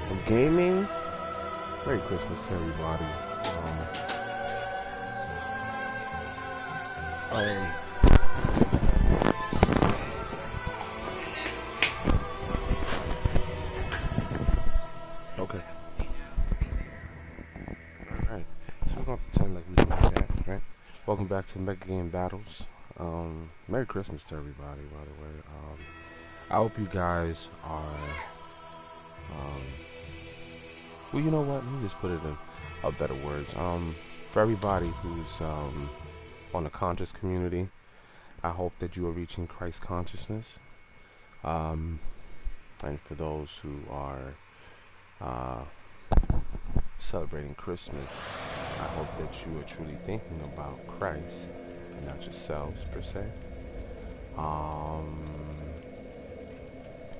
of gaming. Merry Christmas to everybody. Um, okay. Alright. So we're gonna pretend like we didn't do that, right? Welcome back to Mega Game Battles. Merry Christmas to everybody, by the way. I hope you guys are well, you know what? Let me just put it in better words. For everybody who's on the conscious community, I hope that you are reaching Christ consciousness. And for those who are celebrating Christmas, I hope that you are truly thinking about Christ and not yourselves per se.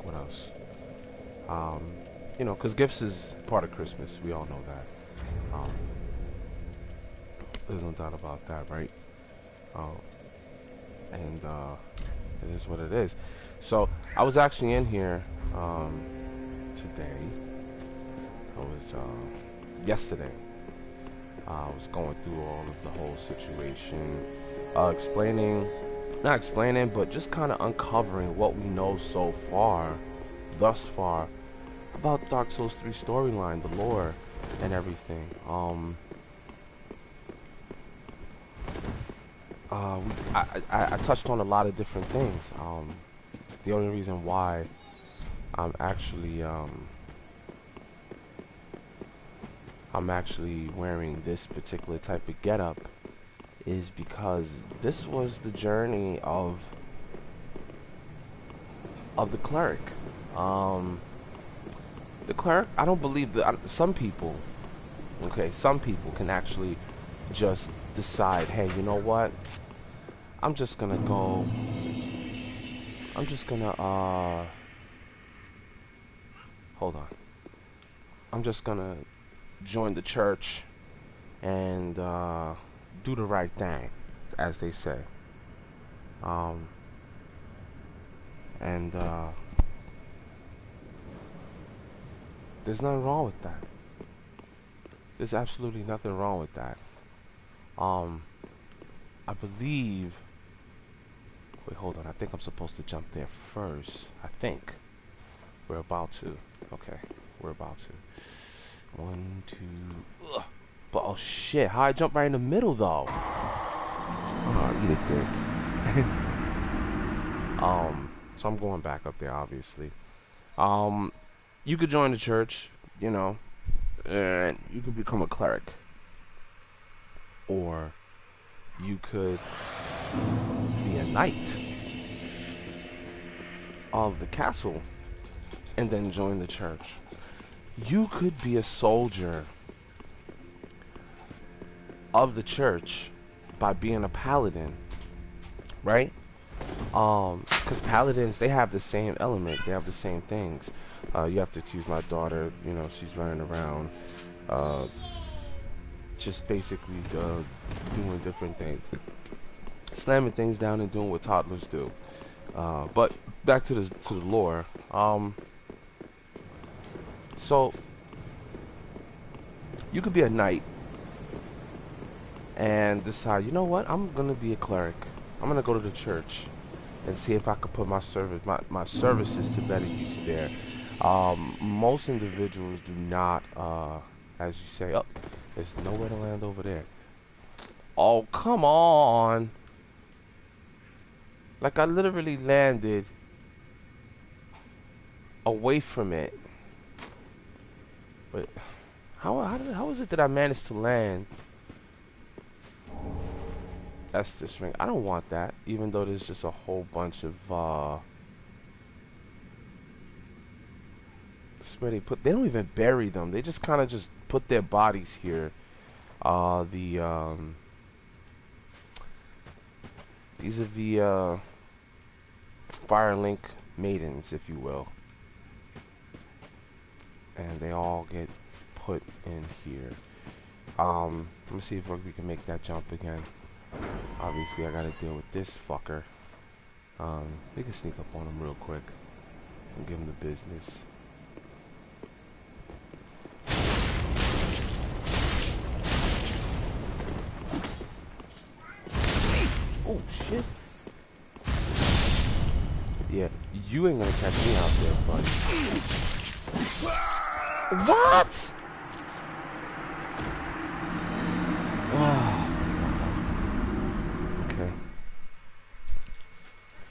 What else? You know, because gifts is part of Christmas. We all know that. There's no doubt about that, right? And it is what it is. So I was actually in here today. I was yesterday. I was going through all of the whole situation, not explaining, but just kind of uncovering what we know so far, thus far, about Dark Souls 3 storyline, the lore, and everything. I touched on a lot of different things. The only reason why I'm actually wearing this particular type of getup is because this was the journey of the cleric. The cleric, I don't believe that some people, okay, some people can actually just decide, hey, you know what? I'm just gonna hold on. I'm just gonna join the church and do the right thing, as they say. And there's nothing wrong with that. There's absolutely nothing wrong with that. I believe. Wait, hold on. I think I'm supposed to jump there first. I think we're about to. Okay, we're about to. 1, 2. Ugh. But oh shit! How I jump right in the middle though? Oh, eat it, dick. So I'm going back up there, obviously. You could join the church, you know, and you could become a cleric, or you could be a knight of the castle and then join the church. You could be a soldier of the church by being a paladin, right? Because paladins, they have the same element, they have the same things. You have to excuse my daughter, you know, she's running around, just basically doing different things, slamming things down and doing what toddlers do. But back to the lore. So you could be a knight and decide, you know what, I'm gonna be a cleric. I'm gonna go to the church and see if I could put my services to better use there. Most individuals do not, as you say, oh, there's nowhere to land over there. Oh, come on! Like I literally landed away from it. But how is it that I managed to land? That's this ring. I don't want that, even though there's just a whole bunch of where they don't even bury them. They just kind of just put their bodies here. These are the Firelink maidens, if you will, and they all get put in here. Let me see if we can make that jump again. Obviously, I gotta deal with this fucker. We can sneak up on him real quick and give him the business. You ain't gonna catch me out there, bud. What? Oh. Okay.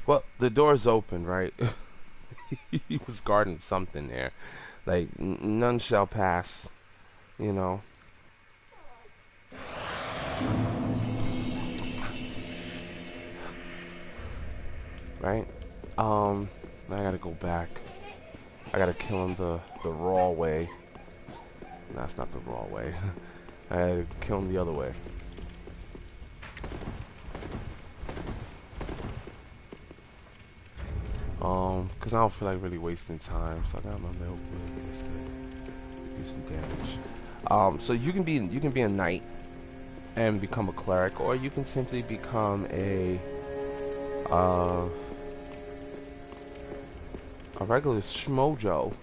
Well, the door's open, right? He was guarding something there. Like, none shall pass, you know. Right? I gotta go back. I gotta kill him the raw way. No, that's not the raw way. I gotta kill him the other way. Cause I don't feel like really wasting time. So I got my milk. Let's do some damage. So you can be a knight and become a cleric, or you can simply become a regular schmojo.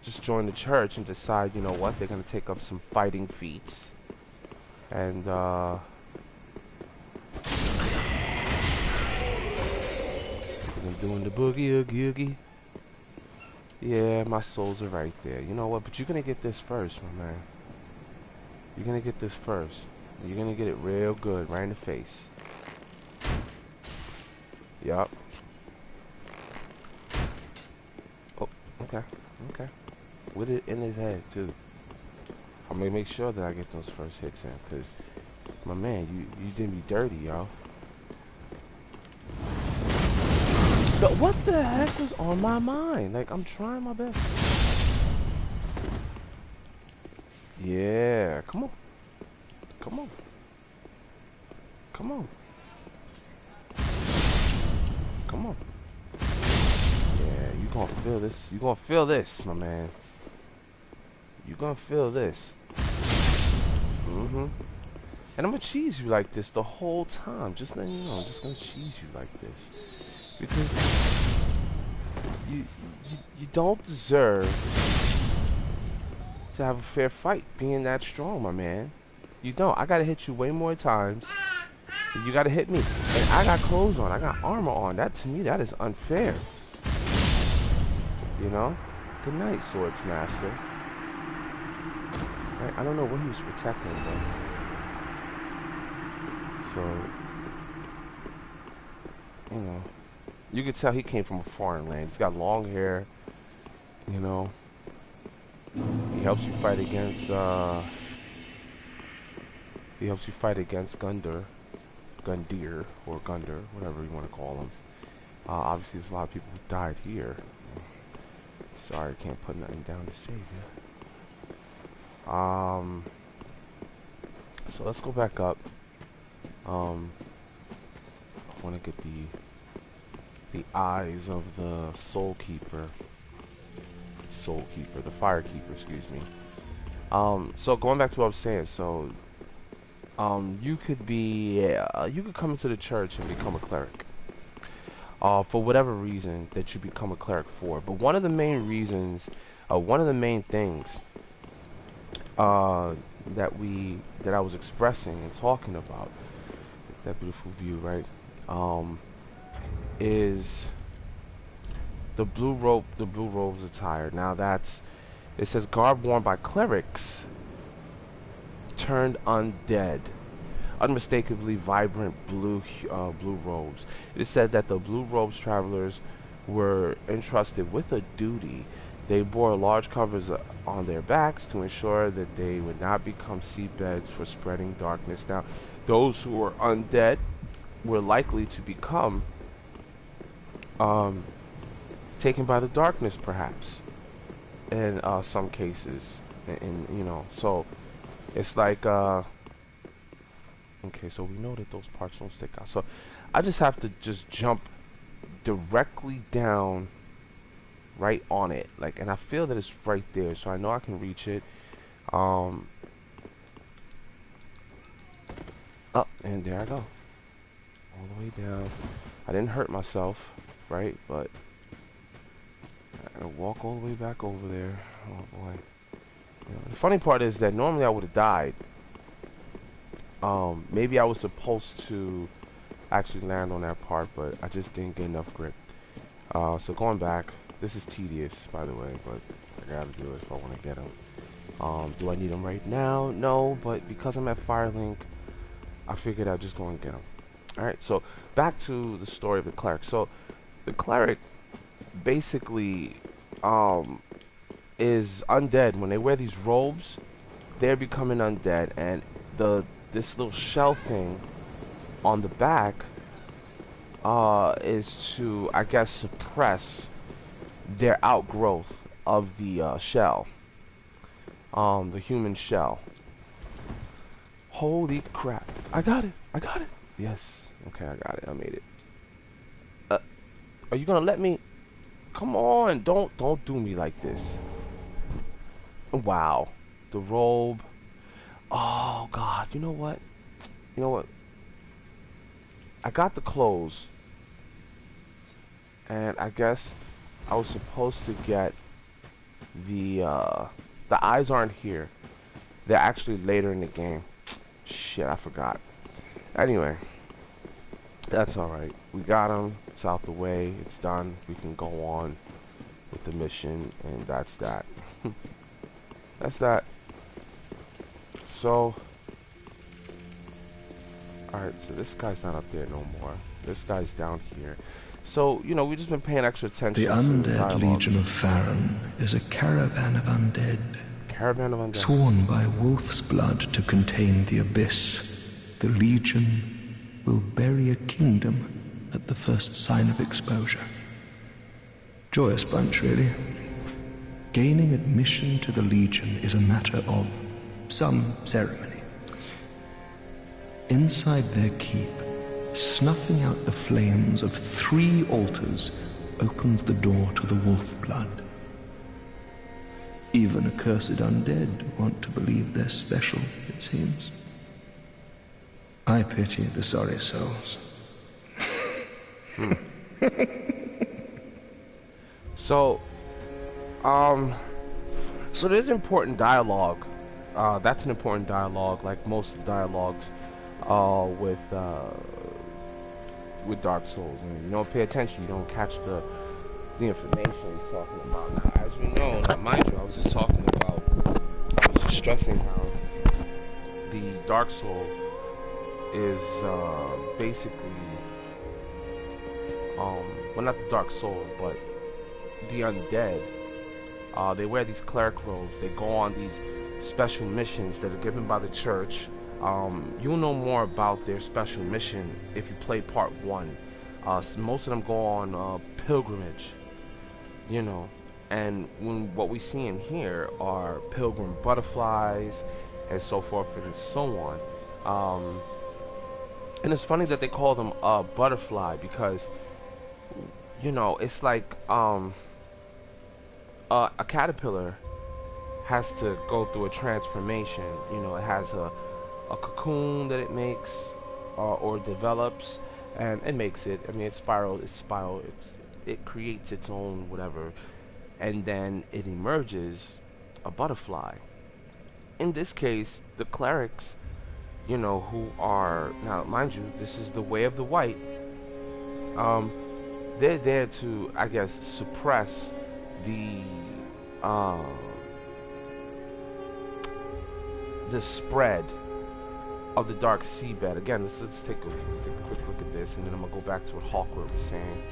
Just join the church and decide, you know what, they're gonna take up some fighting feats, and I'm doing the boogie oogie oogie. Yeah, my souls are right there. You know what? But you're gonna get this first, my man. You're gonna get this first. You're gonna get it real good, right in the face. Yup. Oh, okay, okay. With it in his head too. I'm gonna make sure that I get those first hits in, cause my man, you did me dirty, y'all. But what the heck was on my mind? Like, I'm trying my best. Yeah, come on. Come on. Come on. Come on. Yeah, you gonna feel this. You gonna feel this, my man. You gonna feel this. Mm-hmm. And I'm gonna cheese you like this the whole time. Just letting you know, I'm just gonna cheese you like this. Because you don't deserve to have a fair fight being that strong, my man. You don't. I gotta hit you way more times than you gotta hit me. And I got clothes on. I got armor on. That, to me, that is unfair. You know? Good night, Swords Master. Right? I don't know what he was protecting, though. So, you know. You could tell he came from a foreign land. He's got long hair, you know. He helps you fight against, Gundir, or Gundir, whatever you want to call him. Obviously, there's a lot of people who died here. Sorry, can't put nothing down to save you. So let's go back up. I want to get the eyes of the the fire keeper, excuse me. So going back to what I was saying, so you could come into the church and become a cleric, for whatever reason that you become a cleric for. But one of the main reasons, one of the main things that I was expressing and talking about, that beautiful view, right? Is the blue robes attire. Now it says garb worn by clerics turned undead, unmistakably vibrant blue robes. It is said that the blue robes travelers were entrusted with a duty. They bore large covers on their backs to ensure that they would not become seedbeds for spreading darkness. Now, those who were undead were likely to become taken by the darkness, perhaps, in some cases, and you know, so it's like okay, so we know that those parts don't stick out, so I just have to just jump directly down right on it, like, and I feel that it's right there, so I know I can reach it. Oh, and there I go, all the way down. I didn't hurt myself, right? But I gotta walk all the way back over there. Oh boy. You know, the funny part is that normally I would have died. Maybe I was supposed to actually land on that part, but I just didn't get enough grip. So going back, this is tedious, by the way, but I gotta do it if I want to get them. Do I need them right now? No, but because I'm at Firelink, I figured I'd just go and get them. Alright, so back to the story of the cleric. So the cleric basically is undead. When they wear these robes, they're becoming undead, and this little shell thing on the back is to, I guess, suppress their outgrowth of the shell, the human shell. Holy crap! I got it! I got it! Yes. Okay, I got it. I made it. Are you gonna let me? Come on! Don't do me like this. Wow. The robe. Oh God! You know what? You know what? I got the clothes, and I guess I was supposed to get the eyes aren't here. They're actually later in the game. Shit, I forgot. Anyway, that's alright. We got them. It's out the way. It's done. We can go on with the mission, and that's that. That's that. So, alright, so this guy's not up there no more. This guy's down here. So, you know, we've just been paying extra attention the to Undead Legion of Farron is a caravan of undead. Caravan of undead. Sworn by wolf's blood to contain the abyss, the Legion will bury a kingdom at the first sign of exposure. Joyous bunch, really. Gaining admission to the Legion is a matter of some ceremony. Inside their keep, snuffing out the flames of 3 altars opens the door to the wolf blood. Even accursed undead want to believe they're special, it seems. I pity the sorry souls. So there's important dialogue. That's an important dialogue, like most dialogues with Dark Souls. And you don't pay attention, you don't catch the information he's talking about. Now, as we know, now mind you, I was just stressing how the Dark Soul is basically, well, not the Dark Soul, but the Undead. They wear these cleric robes. They go on these special missions that are given by the church. You'll know more about their special mission if you play part 1. So most of them go on pilgrimage, you know, and what we see in here are pilgrim butterflies and so forth and so on. And it's funny that they call them a butterfly because, you know, it's like a caterpillar has to go through a transformation. You know, it has a cocoon that it makes or develops, and it makes it. I mean, it creates its own whatever, and then it emerges a butterfly. In this case, the clerics, you know, who are, now mind you, this is the way of the white. They're there to, I guess, suppress the spread of the dark seabed. Again, let's take a quick look at this, and then I'm gonna go back to what Hawkwood was saying.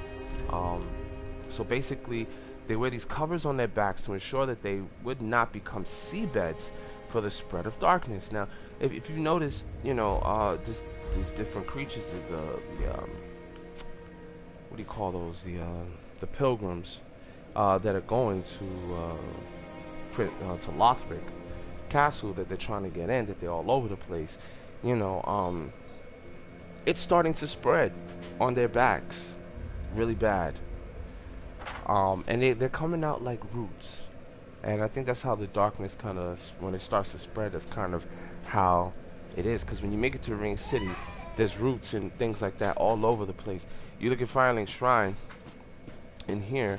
So basically, they wear these covers on their backs to ensure that they would not become seabeds for the spread of darkness. Now, if you notice, you know, these different creatures, what do you call those? The pilgrims that are going to Lothric Castle, that they're trying to get in, that they're all over the place. You know, it's starting to spread on their backs really bad. And they're coming out like roots. And I think that's how the darkness kind of, when it starts to spread, that's kind of how it is. Because when you make it to Ring City, there's roots and things like that all over the place. You look at Firelink Shrine in here,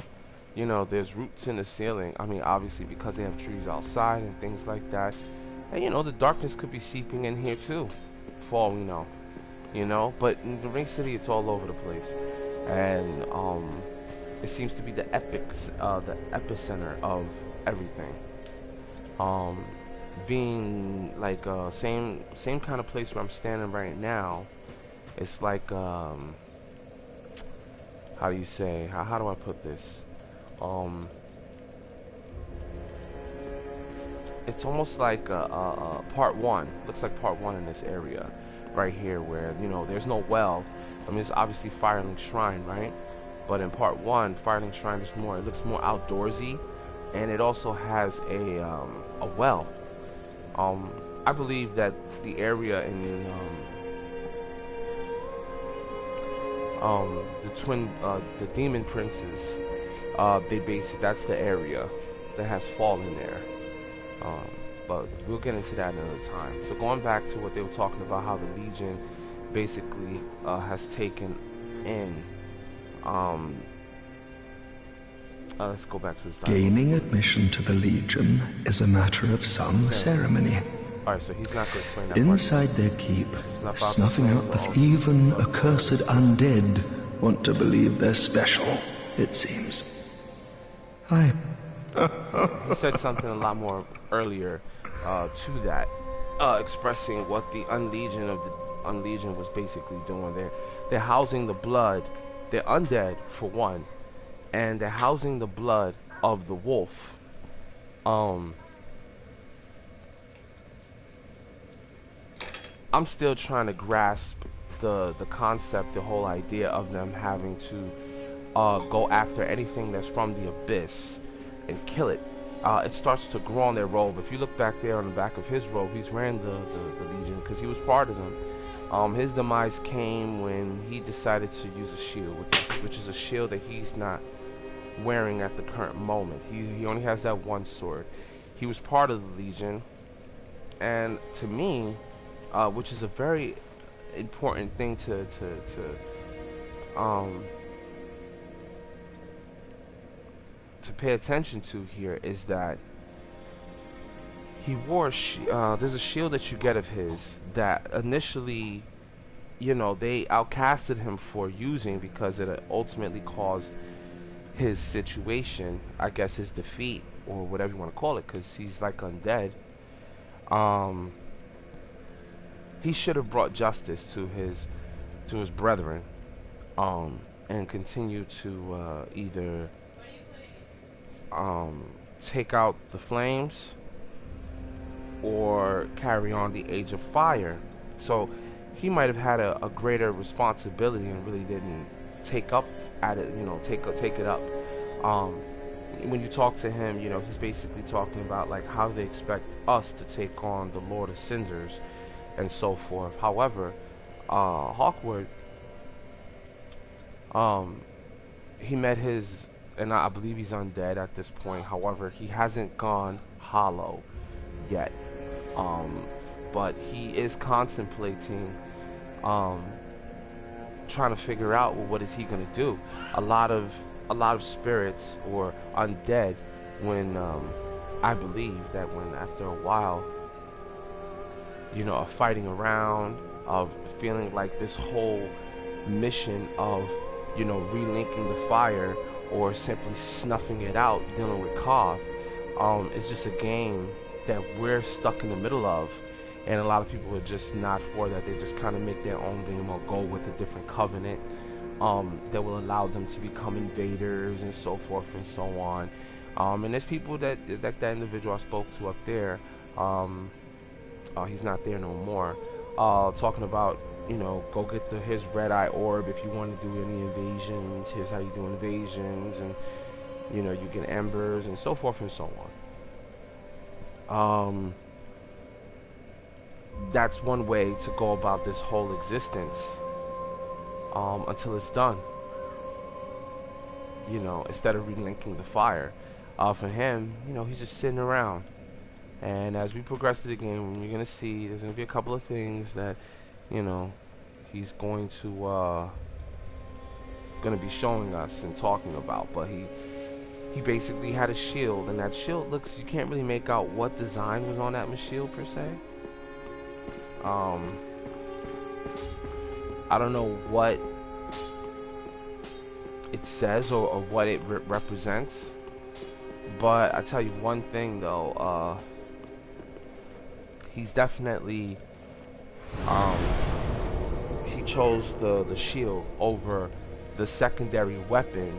you know, there's roots in the ceiling. I mean, obviously because they have trees outside and things like that. And you know, the darkness could be seeping in here too, for all we know. you know. But in the Ring City, it's all over the place, and it seems to be the the epicenter of everything. Um, Being like same kind of place where I'm standing right now. It's like how do you say? How do I put this? It's almost like part one. Looks like part one in this area, right here, where there's no well. I mean, it's obviously Firelink Shrine, right? But in part one, Firelink Shrine is more. It looks more outdoorsy, and it also has a well. I believe that the area in the Demon Princes, that's the area that has fallen there. But we'll get into that another time. So going back to what they were talking about, how the Legion basically has taken in. Let's go back to his dialogue. Gaining admission to the Legion is a matter of some ceremony. Alright, so he's not going to explain that Inside part. their keep, snuffing out even accursed undead want to believe they're special, it seems. He said something a lot more earlier to that, expressing what the Unlegion was basically doing there. They're housing the blood. They're undead for one, and they're housing the blood of the wolf. I'm still trying to grasp the concept, the whole idea of them having to go after anything that's from the abyss and kill it. It starts to grow on their robe. If you look back there on the back of his robe, he's wearing the Legion because he was part of them. His demise came when he decided to use a shield, which is a shield that he's not wearing at the current moment. He only has that one sword. He was part of the Legion, and to me, which is a very important thing to pay attention to here, is that he wore there's a shield that you get of his that initially, they outcasted him for using because it ultimately caused his situation, I guess his defeat, or whatever you want to call it, because he's like undead. He should have brought justice to his brethren, and continue to either take out the flames or carry on the Age of Fire. So he might have had a greater responsibility and really didn't take up at it, take it up. When you talk to him, he's basically talking about like how they expect us to take on the Lord of Cinders and so forth. However, Hawkwood, he met his, and I believe he's undead at this point. However, he hasn't gone hollow yet. But he is contemplating, trying to figure out, well, what is he going to do? A lot of spirits or undead, when I believe that when after a while, of fighting around, of feeling like this whole mission of relinking the fire or simply snuffing it out, dealing with Koth, it's just a game that we're stuck in the middle of, and a lot of people are just not for that. They just kind of make their own game or go with a different covenant that will allow them to become invaders and so forth and so on. And there's people that individual I spoke to up there, he's not there no more, talking about, go get his red eye orb if you want to do any invasions. Here's how you do invasions, and you get embers and so forth and so on. That's one way to go about this whole existence, until it's done. Instead of relinking the fire. For him, he's just sitting around. And as we progress through the game, you're gonna see there's gonna be a couple of things that, he's going to be showing us and talking about. But he basically had a shield, and that shield you can't really make out what design was on that shield per se. I don't know what it says or what it represents, but I tell you one thing though, he's definitely he chose the shield over the secondary weapon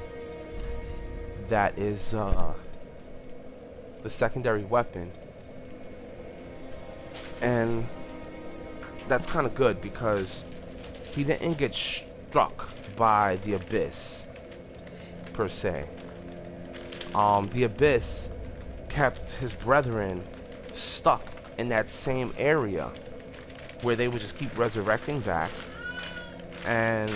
that is the secondary weapon, and that's kind of good because he didn't get struck by the abyss per se. The abyss kept his brethren stuck in that same area where they would just keep resurrecting back, and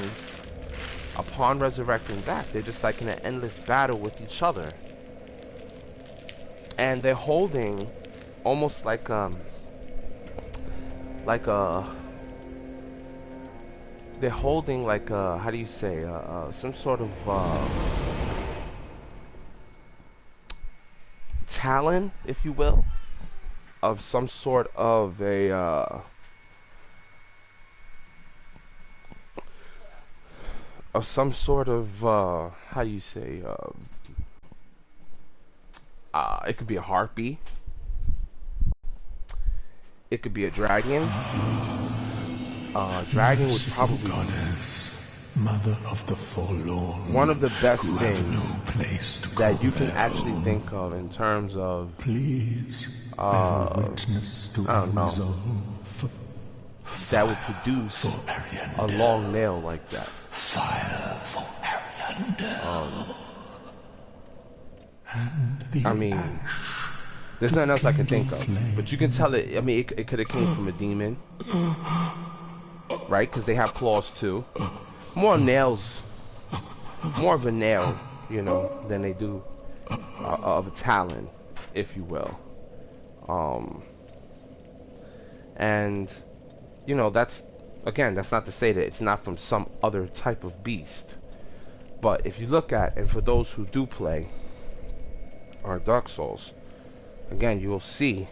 upon resurrecting back, they're just like in an endless battle with each other, and they're holding almost like a they're holding like a, how do you say, some sort of talon, if you will, of some sort of a how do you say, it could be a harpy, it could be a dragon. Dragon was probably goddess, mother of the forlorn, one of the best who things have no place to that call you can their actually own. think of in terms of, Please bear witness to I our don't know, resolve. that would produce For a Ariandel. long nail like that. Fire for Ariandel. And the I mean, ash there's nothing else I can think of, flame. but you can tell it. I mean, it could have came from a demon, right? Because they have claws too. More nails, more of a nail, you know, than they do of a talon, if you will. And you know, that's not to say that it's not from some other type of beast. But if you look at, and for those who do play our Darksouls, again, you will see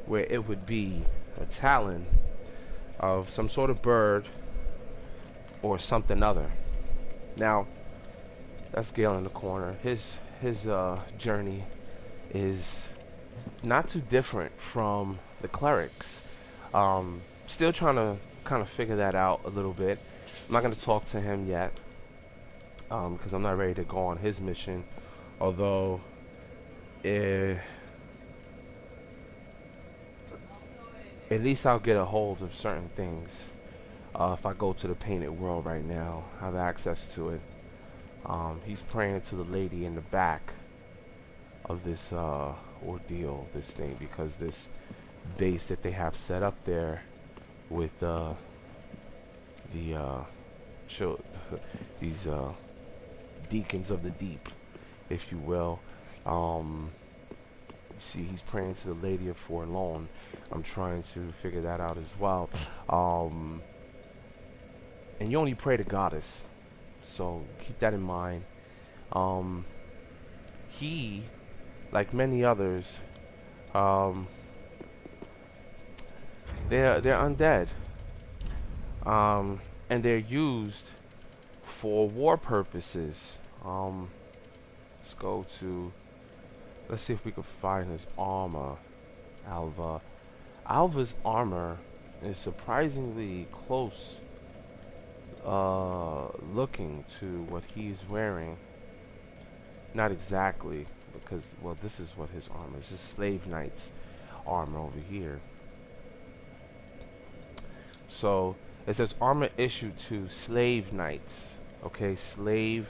where it would be a talon of some sort of bird or something other. Now, that's Gale in the corner. His journey is not too different from the clerics. Still trying to kind of figure that out a little bit. I'm not going to talk to him yet because I'm not ready to go on his mission. Although, at least I'll get a hold of certain things. If I go to the Painted World right now, I have access to it. He's praying to the lady in the back of this ordeal, this thing, because this base that they have set up there with these deacons of the deep, if you will. See, he's praying to the Lady of Forlorn. I'm trying to figure that out as well. And you only pray to Goddess, so keep that in mind. He, like many others, they're undead, and they're used for war purposes. Let's go to, let's see if we can find his armor. Alva's armor is surprisingly close looking to what he's wearing. Not exactly, because, well, this is what his armor is. This is Slave Knight's armor over here. So it says armor issued to Slave Knights. Okay, Slave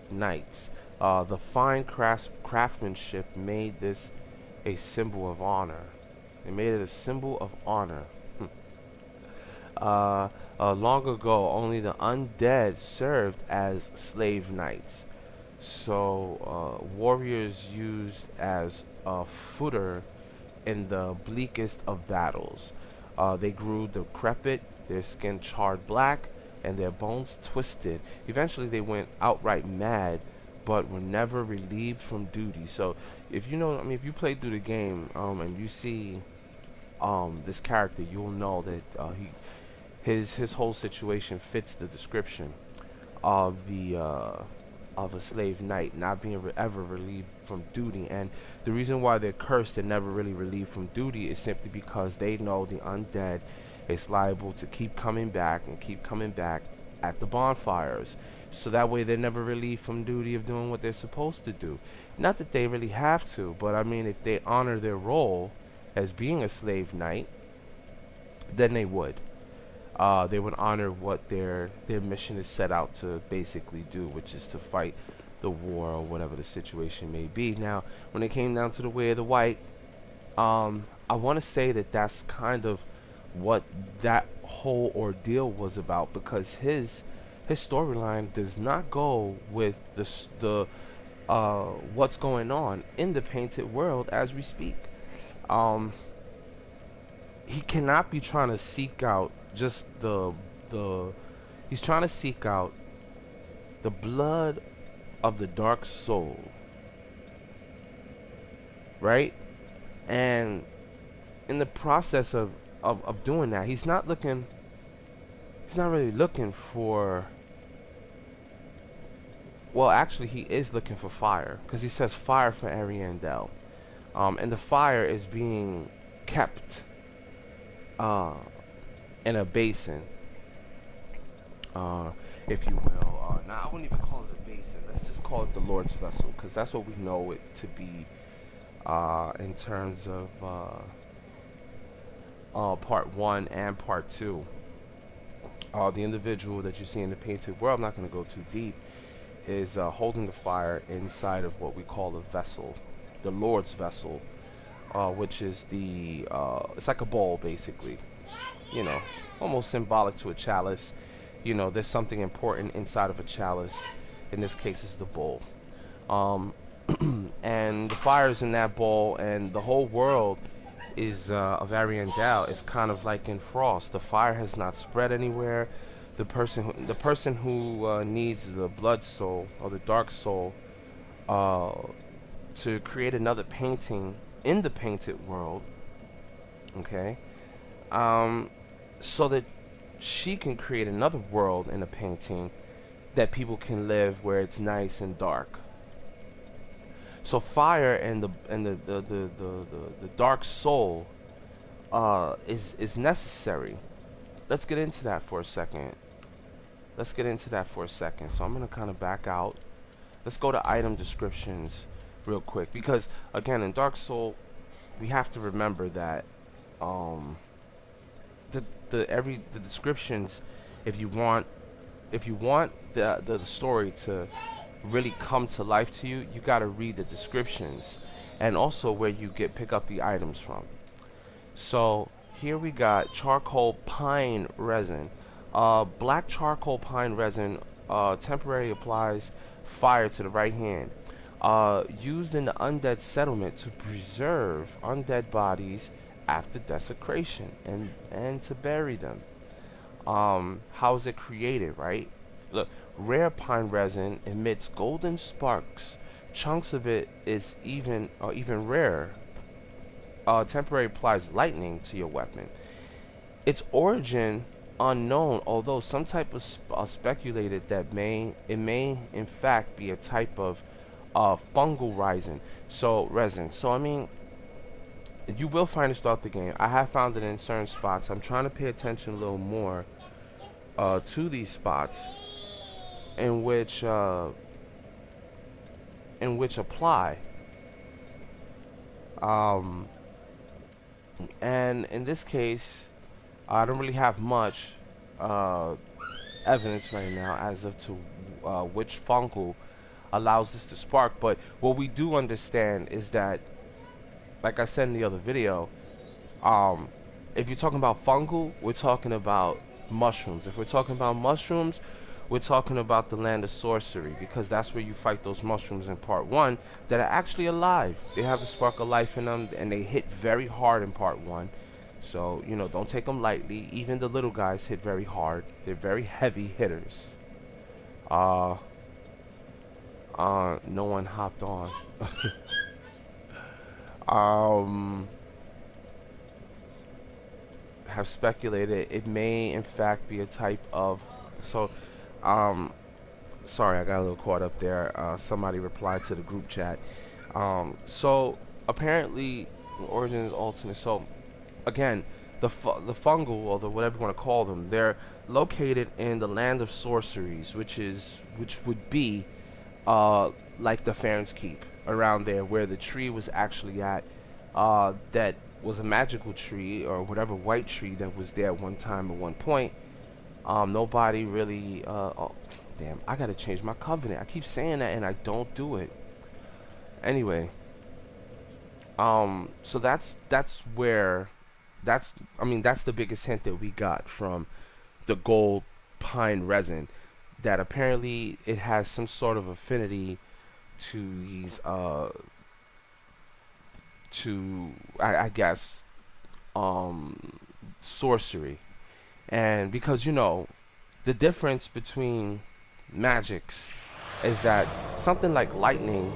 Knights. The fine craftsmanship made this a symbol of honor. They made it a symbol of honor. Long ago, only the undead served as slave knights. So, warriors used as fodder in the bleakest of battles. They grew decrepit, their skin charred black, and their bones twisted. Eventually, they went outright mad, but were never relieved from duty. So, if you know, I mean, if you play through the game, and you see this character, you'll know that his whole situation fits the description of the of a slave knight not being ever relieved from duty. And the reason why they're cursed and never really relieved from duty is simply because they know the undead is liable to keep coming back and keep coming back at the bonfires. So that way they're never relieved from duty of doing what they're supposed to do. Not that they really have to, but I mean, if they honor their role as being a slave knight, then they would. They would honor what their mission is set out to basically do, which is to fight the war or whatever the situation may be. Now, when it came down to the Way of the White, I want to say that that's kind of what that whole ordeal was about, because his storyline does not go with the what's going on in the painted world as we speak. He cannot be trying to seek out just the he's trying to seek out the blood of the dark soul, right? And in the process of doing that, he's not really looking for, well, actually he is looking for fire, because he says fire for Ariandel, and the fire is being kept in a basin, if you will. Now, I wouldn't even call it a basin. Let's just call it the Lord's vessel, because that's what we know it to be in terms of part 1 and part 2. The individual that you see in the painted world, I'm not going to go too deep, is holding the fire inside of what we call a vessel, the Lord's vessel, which is the it's like a bowl, basically, you know, almost symbolic to a chalice. You know, there's something important inside of a chalice. In this case, it's the bowl, and the fire is in that bowl, and the whole world is of Ariandel is kind of like in frost. The fire has not spread anywhere. The person who needs the blood soul or the dark soul to create another painting in the painted world, okay, so that she can create another world in a painting that people can live where it's nice and dark. So fire and the dark soul is necessary. Let's get into that for a second. So I'm gonna kind of back out. Let's go to item descriptions real quick, because again, in Dark Soul, we have to remember that the descriptions, if you want the story to really come to life to you, you got to read the descriptions, and also where you pick up the items from. So here we got charcoal pine resin. Black charcoal pine resin temporarily applies fire to the right hand. Used in the undead settlement to preserve undead bodies after desecration and to bury them. How is it created, right? Look, rare pine resin emits golden sparks. Chunks of it is even rarer. Temporarily applies lightning to your weapon. Its origin unknown, although some type of speculated that it may in fact be a type of fungal resin. So I mean, you will find it throughout the game. I have found it in certain spots. I'm trying to pay attention a little more to these spots in which apply. And in this case, I don't really have much evidence right now as of to which fungal allows this to spark. But what we do understand is that, like I said in the other video, if you're talking about fungal, we're talking about mushrooms. If we're talking about mushrooms, we're talking about the land of sorcery, because that's where you fight those mushrooms in part 1 that are actually alive. They have a spark of life in them, and they hit very hard in part 1. So, you know, don't take them lightly. Even the little guys hit very hard. They're very heavy hitters. No one hopped on. have speculated it may in fact be a type of, so um sorry, I got a little caught up there. Somebody replied to the group chat. So apparently origin is alternate. So again, the fungal, or the whatever you want to call them, they're located in the land of sorceries, which would be like the Farron's Keep around there, where the tree was actually at. That was a magical tree, or whatever white tree that was there at one time at one point. Nobody really. Oh, damn! I gotta change my covenant. I keep saying that and I don't do it. Anyway, so that's where I mean that's the biggest hint that we got from the gold pine resin, that apparently it has some sort of affinity to these to I guess sorcery. And because you know the difference between magics is that something like lightning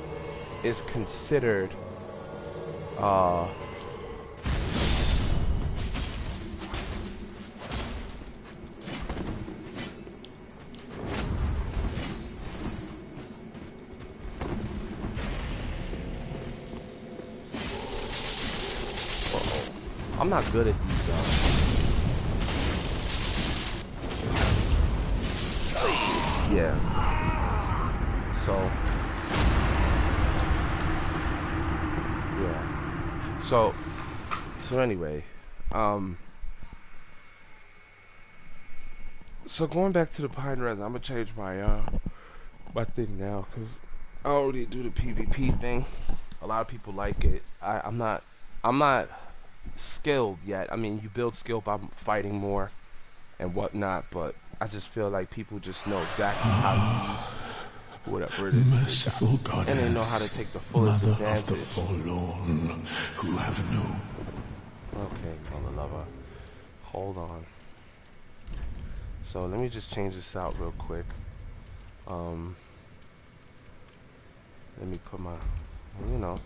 is considered uh I'm not good at these yeah. So yeah. So anyway, so going back to the pine resin, I'm gonna change my thing now because I already do the PvP thing. A lot of people like it. I'm not skilled yet. I mean, you build skill by fighting more and whatnot, but I just feel like people just know exactly how to use whatever it is. Merciful goddess, and they know how to take the fullest mother advantage. of the forlorn, who have no... Okay, mother lover. Hold on. So let me just change this out real quick. Let me put my, you know,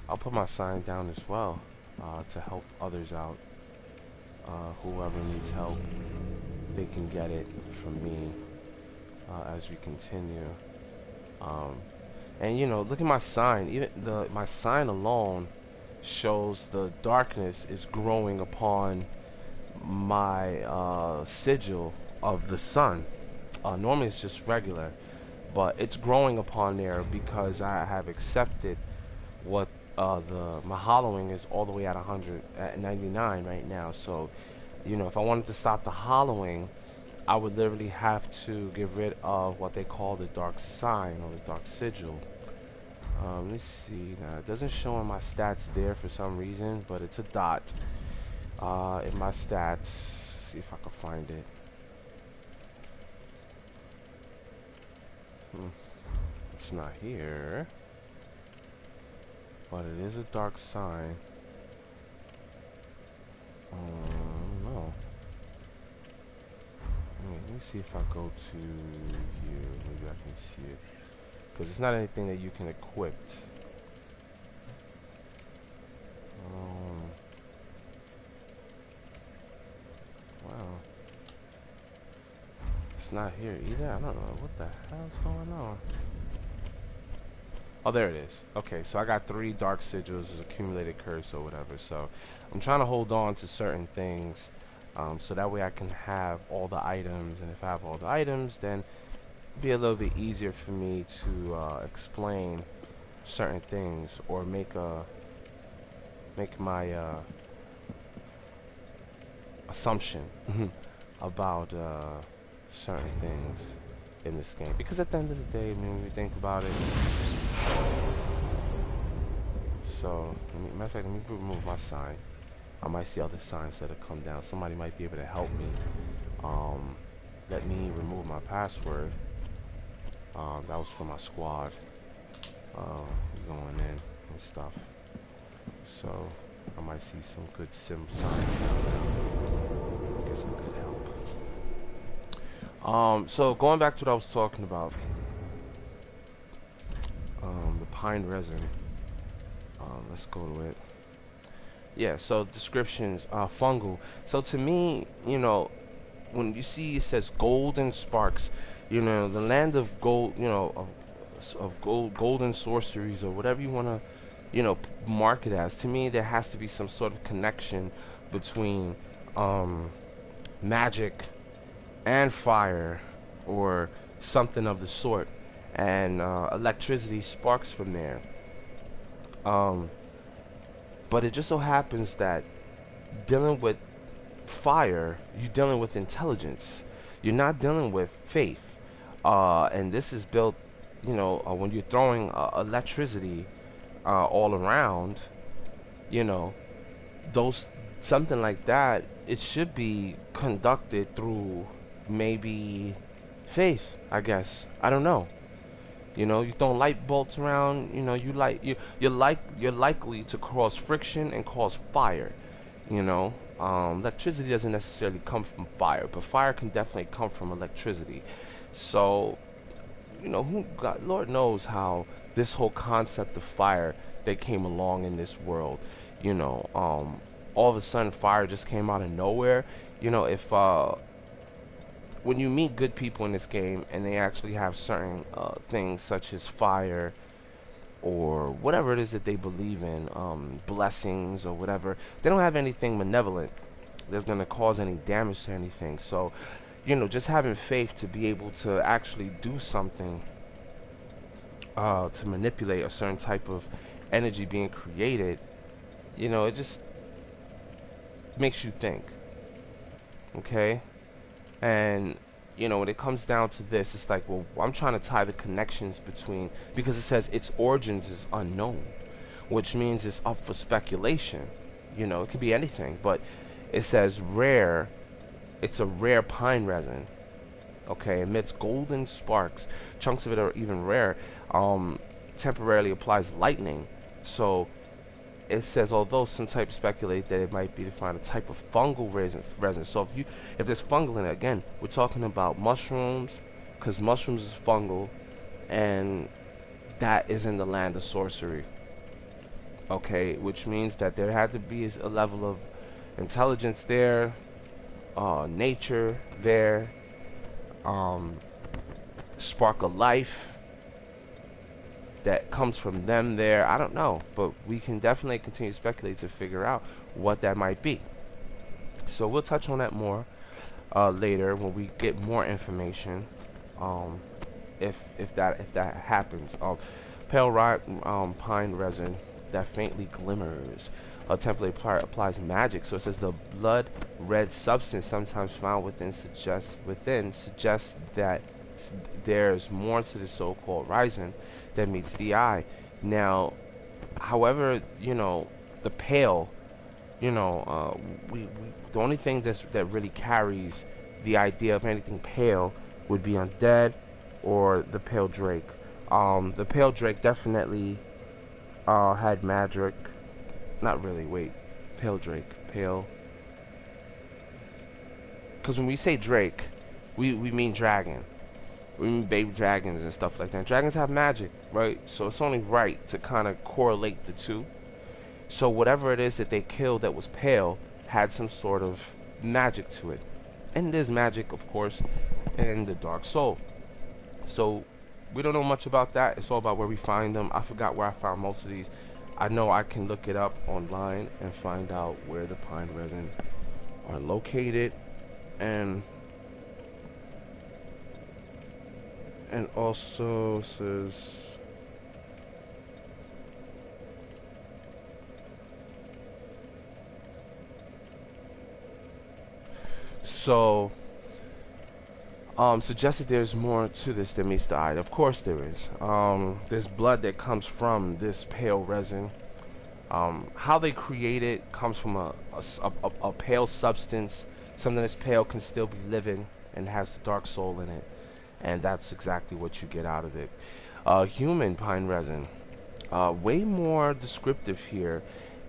I'll put my sign down as well to help others out. Whoever needs help, they can get it from me as we continue. And you know, look at my sign. Even my sign alone shows the darkness is growing upon my sigil of the sun. Normally it's just regular, but it's growing upon there because I have accepted what my hollowing is all the way at 100 at 99 right now. So you know, if I wanted to stop the hollowing, I would literally have to get rid of what they call the dark sign or the dark sigil. Let's see. Now it doesn't show in my stats there for some reason, but it's a dot in my stats. Let's see if I can find it. It's not here, but it is a dark sign. No. Let me see if I go to here. Maybe I can see it. Because it's not anything that you can equip. Wow. It's not here either. I don't know what the hell's going on. Oh, there it is. Okay, so I got 3 dark sigils as accumulated curse or whatever. So I'm trying to hold on to certain things so that way I can have all the items. And if I have all the items, then it'll be a little bit easier for me to explain certain things or make my assumption about certain things in this game. Because at the end of the day, I mean, when we think about it. So, matter of fact, let me remove my sign. I might see other signs that have come down. Somebody might be able to help me. Let me remove my password. That was for my squad. Going in and stuff. So, I might see some good sim signs. Get some good help. So going back to what I was talking about. The pine resin. Let's go to it. Yeah, so descriptions, fungal. So to me, you know, when you see it says golden sparks, you know, the land of gold, you know, of golden sorceries or whatever you want to, you know, mark it as. To me, there has to be some sort of connection between um, magic and fire or something of the sort, and electricity sparks from there. Um, but it just so happens that dealing with fire, you're dealing with intelligence. You're not dealing with faith. And this is built, you know, when you're throwing electricity all around, you know, those something like that, it should be conducted through maybe faith, I guess. I don't know. You know, you throw light bolts around, you know, you're likely to cause friction and cause fire. You know, electricity doesn't necessarily come from fire, but fire can definitely come from electricity. So, you know, who God, Lord knows how this whole concept of fire that came along in this world. You know, all of a sudden fire just came out of nowhere. You know, if when you meet good people in this game and they actually have certain things such as fire or whatever it is that they believe in, blessings or whatever, they don't have anything malevolent that's going to cause any damage to anything. So, you know, just having faith to be able to actually do something to manipulate a certain type of energy being created, you know, it just makes you think, okay? And you know, when it comes down to this, it's like, well, I'm trying to tie the connections between, because it says its origins is unknown, which means it's up for speculation. You know, it could be anything, but it says rare. It's a rare pine resin. Okay, emits golden sparks. Chunks of it are even rare. Temporarily applies lightning. So it says, although some types speculate that it might be to find a type of fungal resin. So if there's fungal in it, again, we're talking about mushrooms, because mushrooms is fungal, and that is in the land of sorcery. Okay, which means that there had to be a level of intelligence there, nature there, spark of life that comes from them there. I don't know, but we can definitely continue to speculate to figure out what that might be. So we'll touch on that more later when we get more information. If that happens. Pale pine resin that faintly glimmers. Temporarily applies magic. So it says the blood red substance sometimes found within suggests that there's more to the so-called Resin that meets the eye. Now, however, you know, the pale, you know, the only thing that really carries the idea of anything pale would be Undead or the Pale Drake. The Pale Drake definitely had magic. Not really. Wait, Pale Drake, pale. Because when we say Drake, we mean dragon. We mean baby dragons and stuff like that. Dragons have magic, right? So it's only right to kind of correlate the two. So whatever it is that they killed that was pale had some sort of magic to it. And there's magic, of course, in the Dark Soul. So we don't know much about that. It's all about where we find them. I forgot where I found most of these. I know I can look it up online and find out where the pine resin are located, and also says so suggested there's more to this than meets the eye. Of course there is. There's blood that comes from this pale resin. How they create it comes from a pale substance. Something that's pale can still be living and has the dark soul in it. And that's exactly what you get out of it. Human pine resin. Way more descriptive here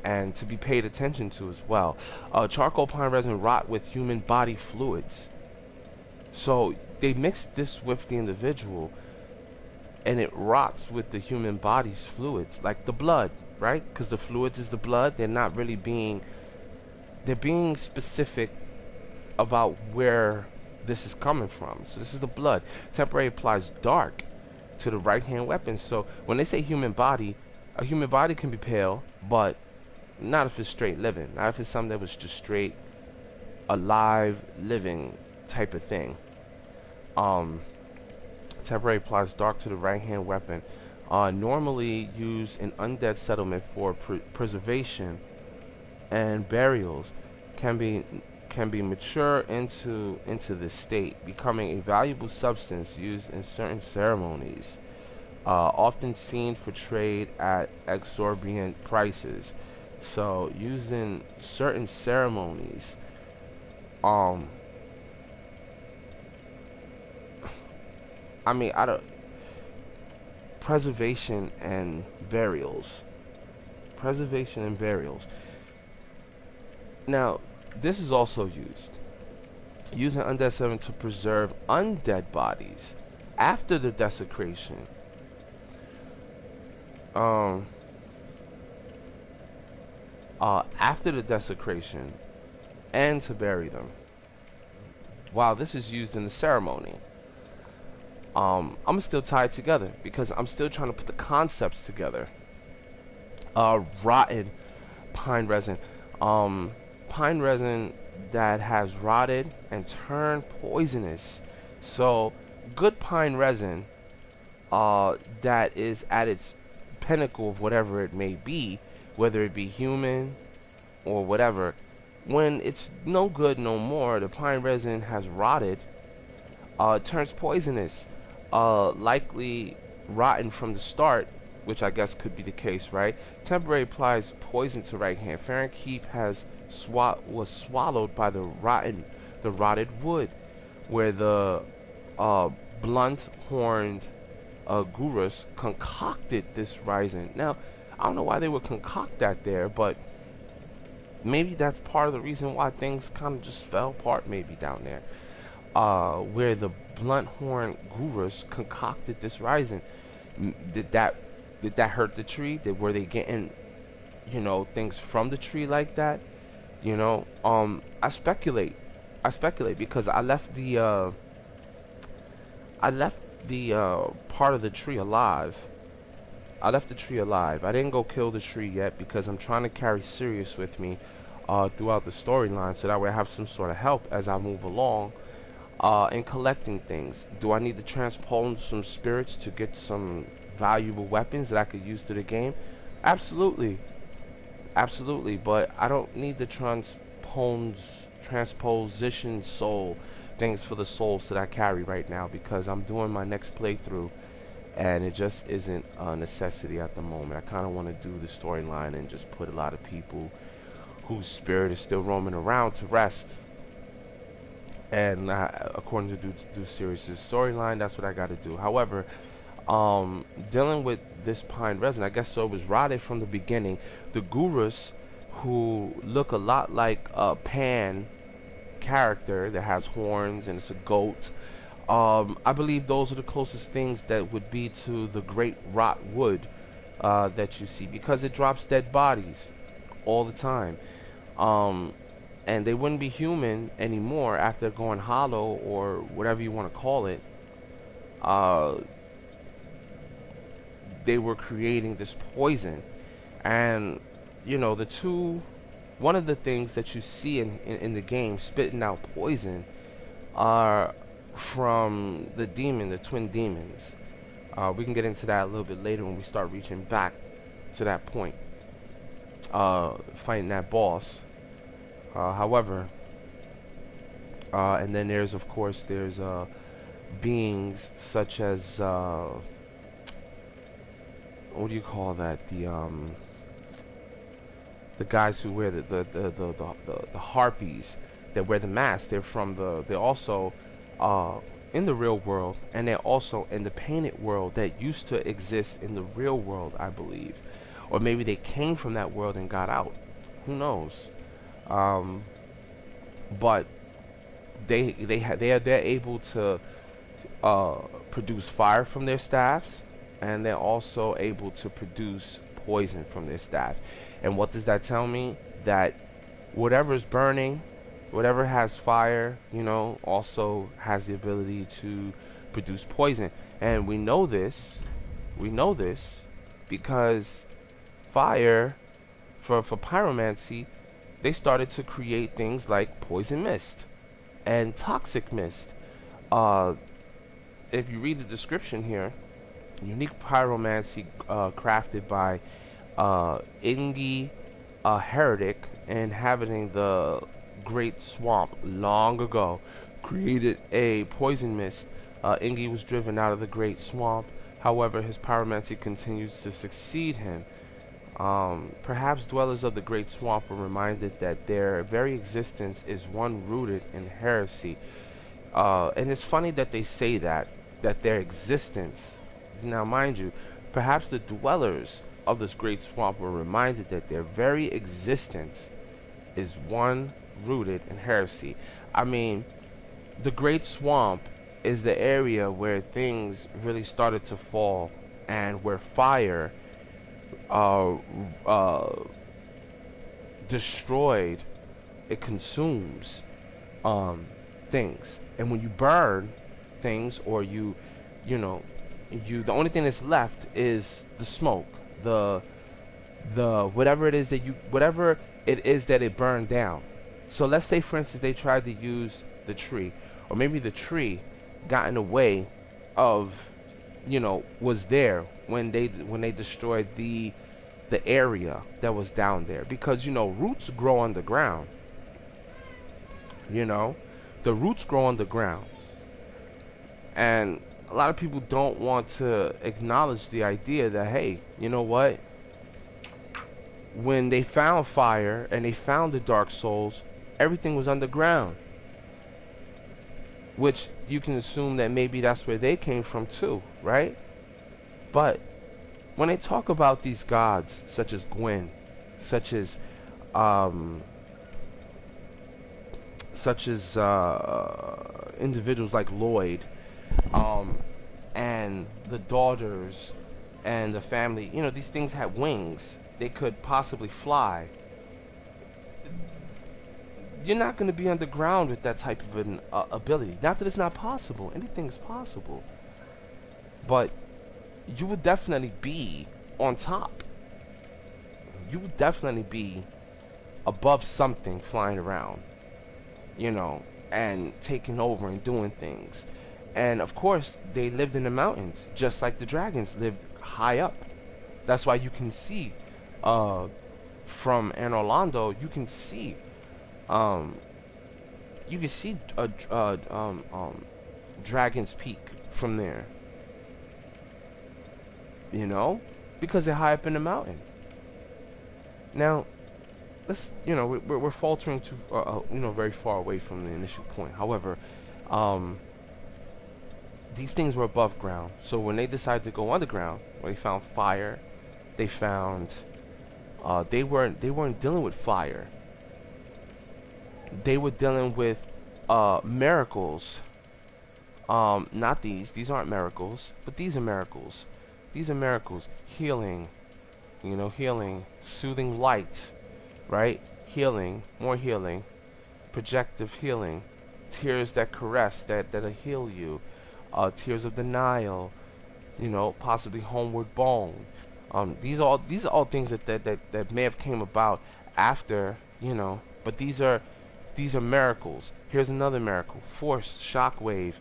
and to be paid attention to as well. Charcoal pine resin rot with human body fluids. So they mix this with the individual and it rots with the human body's fluids, like the blood, right? Because the fluids is the blood. They're not really being, they're being specific about where this is coming from. So this is the blood. Temporary applies dark to the right hand weapon. So when they say human body, a human body can be pale, but not if it's straight living. Not if it's something that was just straight alive living type of thing. Temporary applies dark to the right hand weapon. Normally used in undead settlement for preservation and burials, can be mature into this state, becoming a valuable substance used in certain ceremonies, often seen for trade at exorbitant prices. So used in certain ceremonies. I mean, I don't. Preservation and burials. Preservation and burials. Now, this is also used. Using Undead 7 to preserve undead bodies after the desecration. After the desecration, and to bury them. While this is used in the ceremony. I'm still tied together because I'm still trying to put the concepts together. Rotten pine resin. Pine resin that has rotted and turned poisonous. So good pine resin that is at its pinnacle of whatever it may be, whether it be human or whatever, when it's no good no more, the pine resin has rotted, it turns poisonous. Likely rotten from the start, which I guess could be the case, right? Temporary applies poison to right hand. Farron Keep was swallowed by the rotted wood, where the blunt-horned gurus concocted this Resin. Now, I don't know why they would concoct that there, but maybe that's part of the reason why things kind of just fell apart maybe down there. Where the blunt-horned gurus concocted this Resin. Did that hurt the tree? Were they getting, things from the tree like that? I speculate because I left the part of the tree alive. I left the tree alive. I didn't go kill the tree yet because I'm trying to carry Sirius with me throughout the storyline, so that way I have some sort of help as I move along. In collecting things. Do I need to transpose some spirits to get some valuable weapons that I could use through the game? Absolutely. Absolutely, but I don't need the transposition soul things for the souls that I carry right now because I'm doing my next playthrough and it just isn't a necessity at the moment. I kind of want to do the storyline and just put a lot of people whose spirit is still roaming around to rest. And according to Do Series' storyline, that's what I got to do. However, dealing with this pine resin, I guess so, it was rotted from the beginning. The gurus, who look a lot like a Pan character that has horns and it's a goat, I believe those are the closest things that would be to the great rot wood that you see, because it drops dead bodies all the time. And they wouldn't be human anymore after going hollow or whatever you want to call it. They were creating this poison, and one of the things that you see in the game spitting out poison are from the twin demons. We can get into that a little bit later when we start reaching back to that point, fighting that boss. However, and then there's beings such as what do you call that? The guys who wear the harpies that wear the mask. They're also in the real world, and they're also in the painted world that used to exist in the real world, I believe, or maybe they came from that world and got out. Who knows? But they're able to produce fire from their staffs, and they're also able to produce poison from their staff. And what does that tell me? That whatever's burning, whatever has fire, also has the ability to produce poison. And we know this because fire, for pyromancy, they started to create things like poison mist and toxic mist. If you read the description here, unique pyromancy crafted by Ingi, a heretic inhabiting the Great Swamp long ago, created a poison mist. Ingi was driven out of the Great Swamp. However, his pyromancy continues to succeed him. Perhaps dwellers of the Great Swamp were reminded that their very existence is one rooted in heresy. And it's funny that they say that their existence. Now, mind you, perhaps the dwellers of this Great Swamp were reminded that their very existence is one rooted in heresy. I mean, the Great Swamp is the area where things really started to fall, and where fire destroyed, it consumes things. And when you burn things, or the only thing that's left is the smoke, the whatever it is that it burned down. So let's say, for instance, they tried to use the tree, or maybe the tree got in the way of, was there when they destroyed the area that was down there, because roots grow underground. The roots grow underground, and a lot of people don't want to acknowledge the idea that, hey, you know what? When they found fire and they found the Darksouls, everything was underground. Which you can assume that maybe that's where they came from too, right? But when they talk about these gods, such as Gwyn, such as individuals like Lloyd, and the daughters and the family, these things had wings. They could possibly fly. You're not going to be underground with that type of an ability. Not that it's not possible. Anything is possible. But you would definitely be on top. You would definitely be above something flying around, and taking over and doing things. And of course, they lived in the mountains, just like the dragons lived high up. That's why you can see, from Anor Londo, you can see Dragon's Peak from there. Because they're high up in the mountain. Now, let's, we're faltering to, very far away from the initial point. However, these things were above ground. So when they decided to go underground, when they found fire, they found, they weren't dealing with fire. They were dealing with miracles. Not these aren't miracles, but these are miracles. These are miracles. Healing, healing, soothing light, right? Healing, more healing, projective healing, tears that caress, that'll heal you, tears of denial, possibly homeward bone. These are all things that may have came about after, but these are miracles. Here's another miracle: force, shockwave,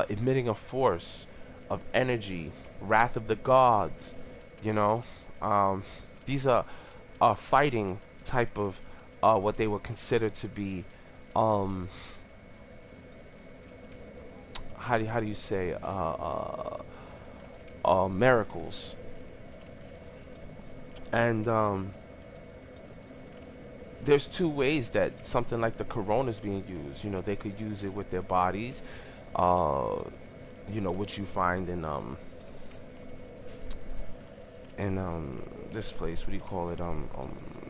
emitting a force of energy, wrath of the gods. These are fighting type of what they would consider to be how do you say miracles. And there's two ways that something like the corona is being used. They could use it with their bodies, which you find in this place, what do you call it,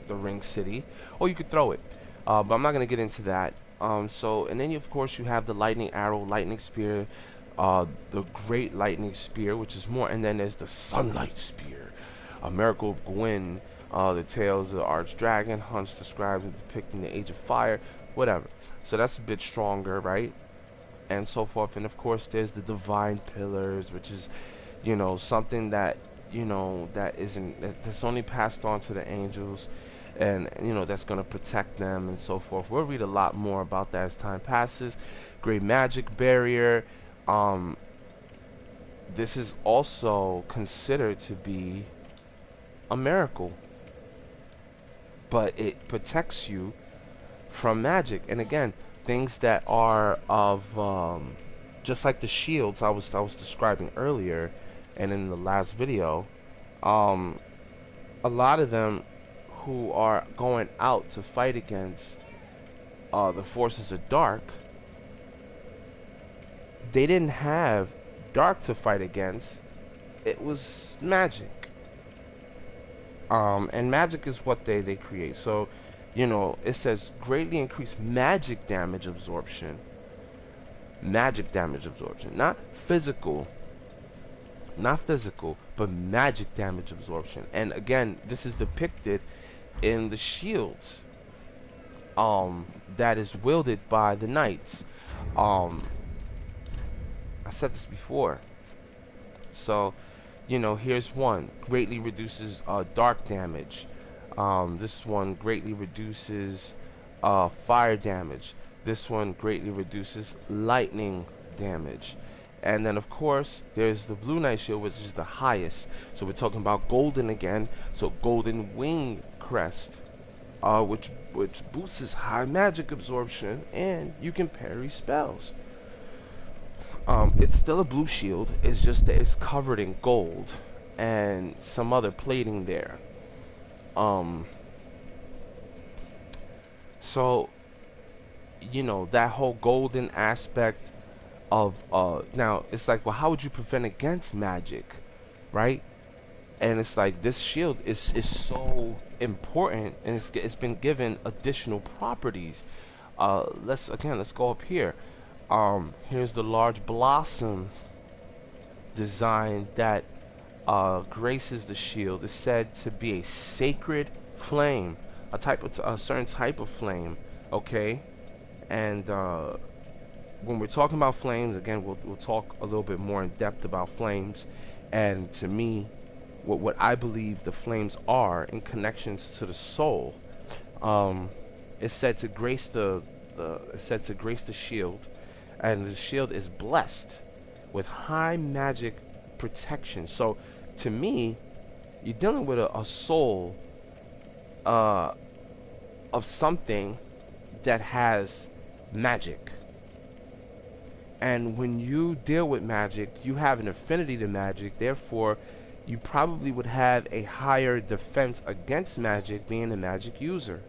the Ring City, or you could throw it, but I'm not going to get into that. And then of course you have the lightning arrow, lightning spear, the Great Lightning Spear, which is more, and then there's the Sunlight Spear, a Miracle of Gwyn, the Tales of the Arch Dragon, hunts, describes and depicting the Age of Fire, whatever. So that's a bit stronger, right? And so forth. And of course, there's the Divine Pillars, which is, you know, something that, you know, that's only passed on to the angels, and you know, that's going to protect them and so forth. We'll read a lot more about that as time passes. Great Magic Barrier. This is also considered to be a miracle, but it protects you from magic. And again, things that are of just like the shields I was describing earlier and in the last video, a lot of them who are going out to fight against the forces of dark, they didn't have dark to fight against. It was magic. And magic is what they create. So, you know, it says greatly increase magic damage absorption. Magic damage absorption. Not physical, but magic damage absorption. And again, this is depicted in the shields that is wielded by the knights. I said this before. So, you know, here's one. Greatly reduces dark damage. This one greatly reduces fire damage. This one greatly reduces lightning damage. And then, of course, there's the Blue Knight Shield, which is the highest. So we're talking about golden again. So Golden Wing Crest, which boosts high magic absorption, and you can parry spells. It's still a blue shield. It's just that it's covered in gold and some other plating there. So, you know, that whole golden aspect of now it's like, well, how would you prevent against magic, right? And it's like this shield is so important, and it's been given additional properties. Let's go up here. Here's the large blossom design that graces the shield. Is said to be a sacred flame, a certain type of flame. Okay, and when we're talking about flames, again, we'll talk a little bit more in depth about flames. And to me, what I believe the flames are in connections to the soul, it's said to grace the shield. And the shield is blessed with high magic protection. So, to me, you're dealing with a soul of something that has magic. And when you deal with magic, you have an affinity to magic. Therefore, you probably would have a higher defense against magic, being a magic user.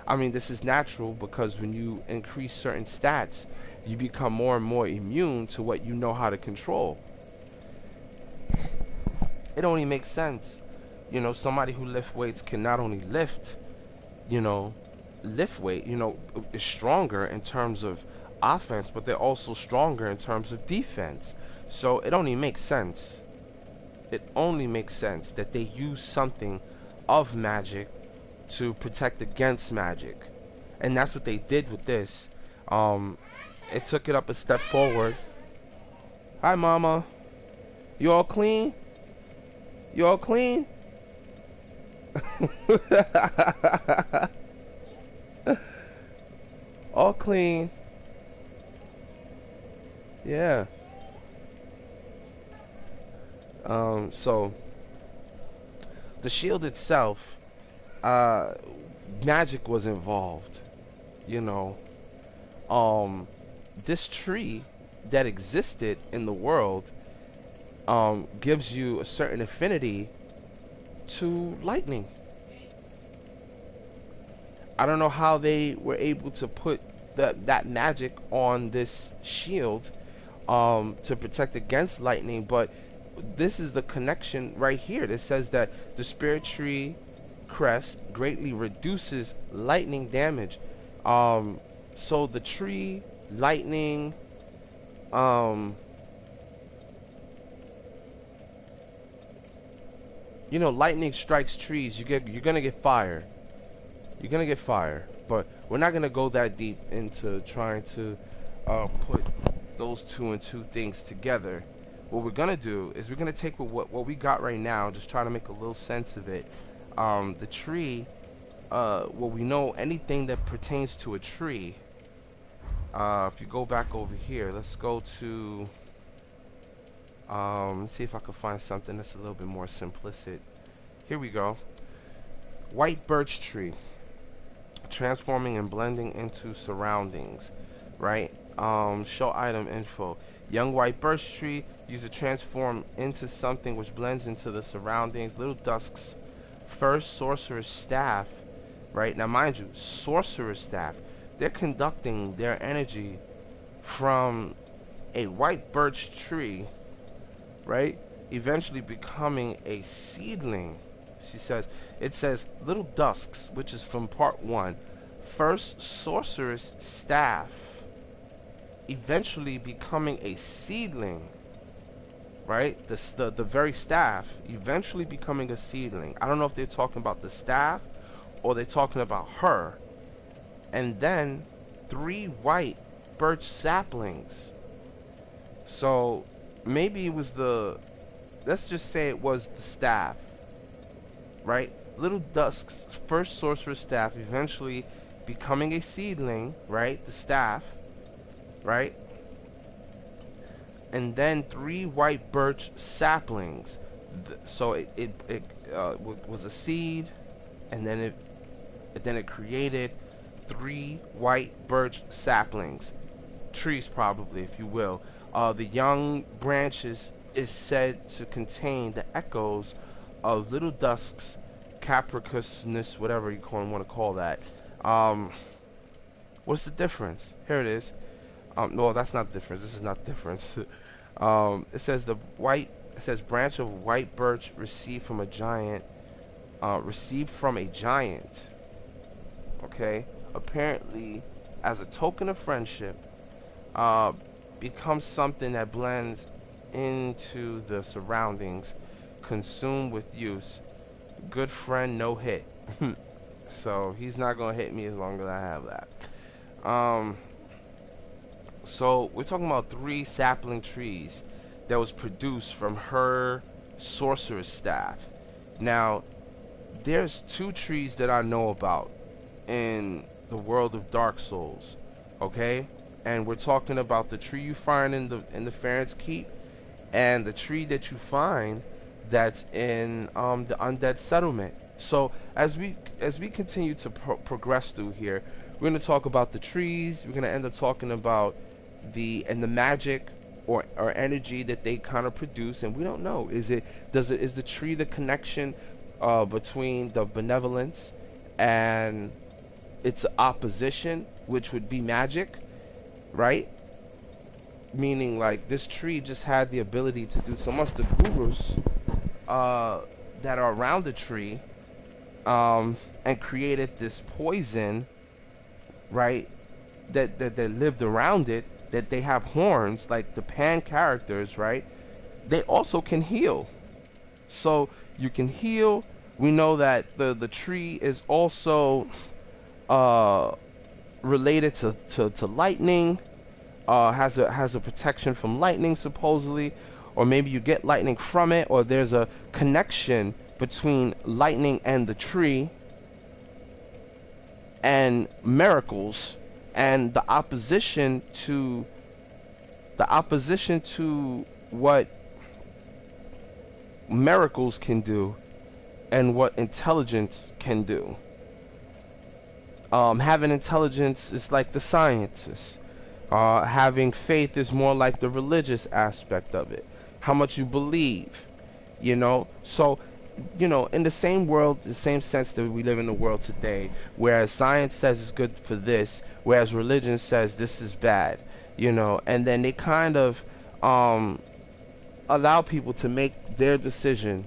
I mean, this is natural, because when you increase certain stats, you become more and more immune to what you know how to control. It only makes sense. You know, somebody who lifts weights can not only lift weight, you know, is stronger in terms of offense, but they're also stronger in terms of defense. So it only makes sense. It only makes sense that they use something of magic to protect against magic. And that's what they did with this. It took it up a step forward. Hi, Mama. You all clean? You all clean? All clean. Yeah. So the shield itself, magic was involved, you know. This tree that existed in the world gives you a certain affinity to lightning. I don't know how they were able to put that magic on this shield to protect against lightning, but this is the connection right here that says that the spirit tree crest greatly reduces lightning damage. So the tree, lightning, you know, lightning strikes trees, you're gonna get fire. You're gonna get fire. But we're not gonna go that deep into trying to put those two and two things together. What we're gonna do is we're gonna take what we got right now, just try to make a little sense of it. The tree, well, we know anything that pertains to a tree. If you go back over here, let's go to, let's see if I can find something that's a little bit more simplistic. Here we go. White birch tree, transforming and blending into surroundings, right? Show item info. Young white birch tree, use to transform into something which blends into the surroundings. Little Dusk's first sorcerer's staff, right? Now mind you, sorcerer's staff, they're conducting their energy from a white birch tree, right? Eventually becoming a seedling. She says, it says Little Dusk's, which is from part 1. First sorcerer's staff, eventually becoming a seedling, right? The very staff eventually becoming a seedling. I don't know if they're talking about the staff or they're talking about her. And then 3 white birch saplings. So maybe it was the, let's just say it was the staff, right? Little Dusk's first sorcerer's staff eventually becoming a seedling, right? The staff, right? And then 3 white birch saplings. So it was a seed, and then it created 3 white birch saplings, trees probably, if you will. The young branches is said to contain the echoes of Little Dusk's capriciousness, whatever you want to call that. What's the difference? Here it is. No, that's not the difference. This is not the difference. It says it says branch of white birch received from a giant. Okay. Apparently, as a token of friendship, becomes something that blends into the surroundings, consumed with use. Good friend, no hit. So he's not gonna hit me as long as I have that. So we're talking about 3 sapling trees that was produced from her sorcerer's staff. Now, there's 2 trees that I know about in the world of Darksouls, okay? And we're talking about the tree you find in the Farron's Keep, and the tree that you find that's in the Undead settlement. So as we continue to progress through here, we're going to talk about the trees. We're going to end up talking about the magic or energy that they kind of produce, and we don't know. Is the tree the connection between the benevolence and its opposition, which would be magic, right? Meaning, like, this tree just had the ability to do so much. The gurus that are around the tree and created this poison, right, that lived around it, that they have horns, like the Pan characters, right? They also can heal. So you can heal. We know that the tree is also related to lightning, has a protection from lightning supposedly, or maybe you get lightning from it, or there's a connection between lightning and the tree, and miracles, and the opposition to what miracles can do and what intelligence can do. Having intelligence is like the sciences. Having faith is more like the religious aspect of it. How much you believe, you know. So, you know, in the same world, the same sense that we live in the world today, whereas science says it's good for this, whereas religion says this is bad, you know, and then they kind of allow people to make their decision,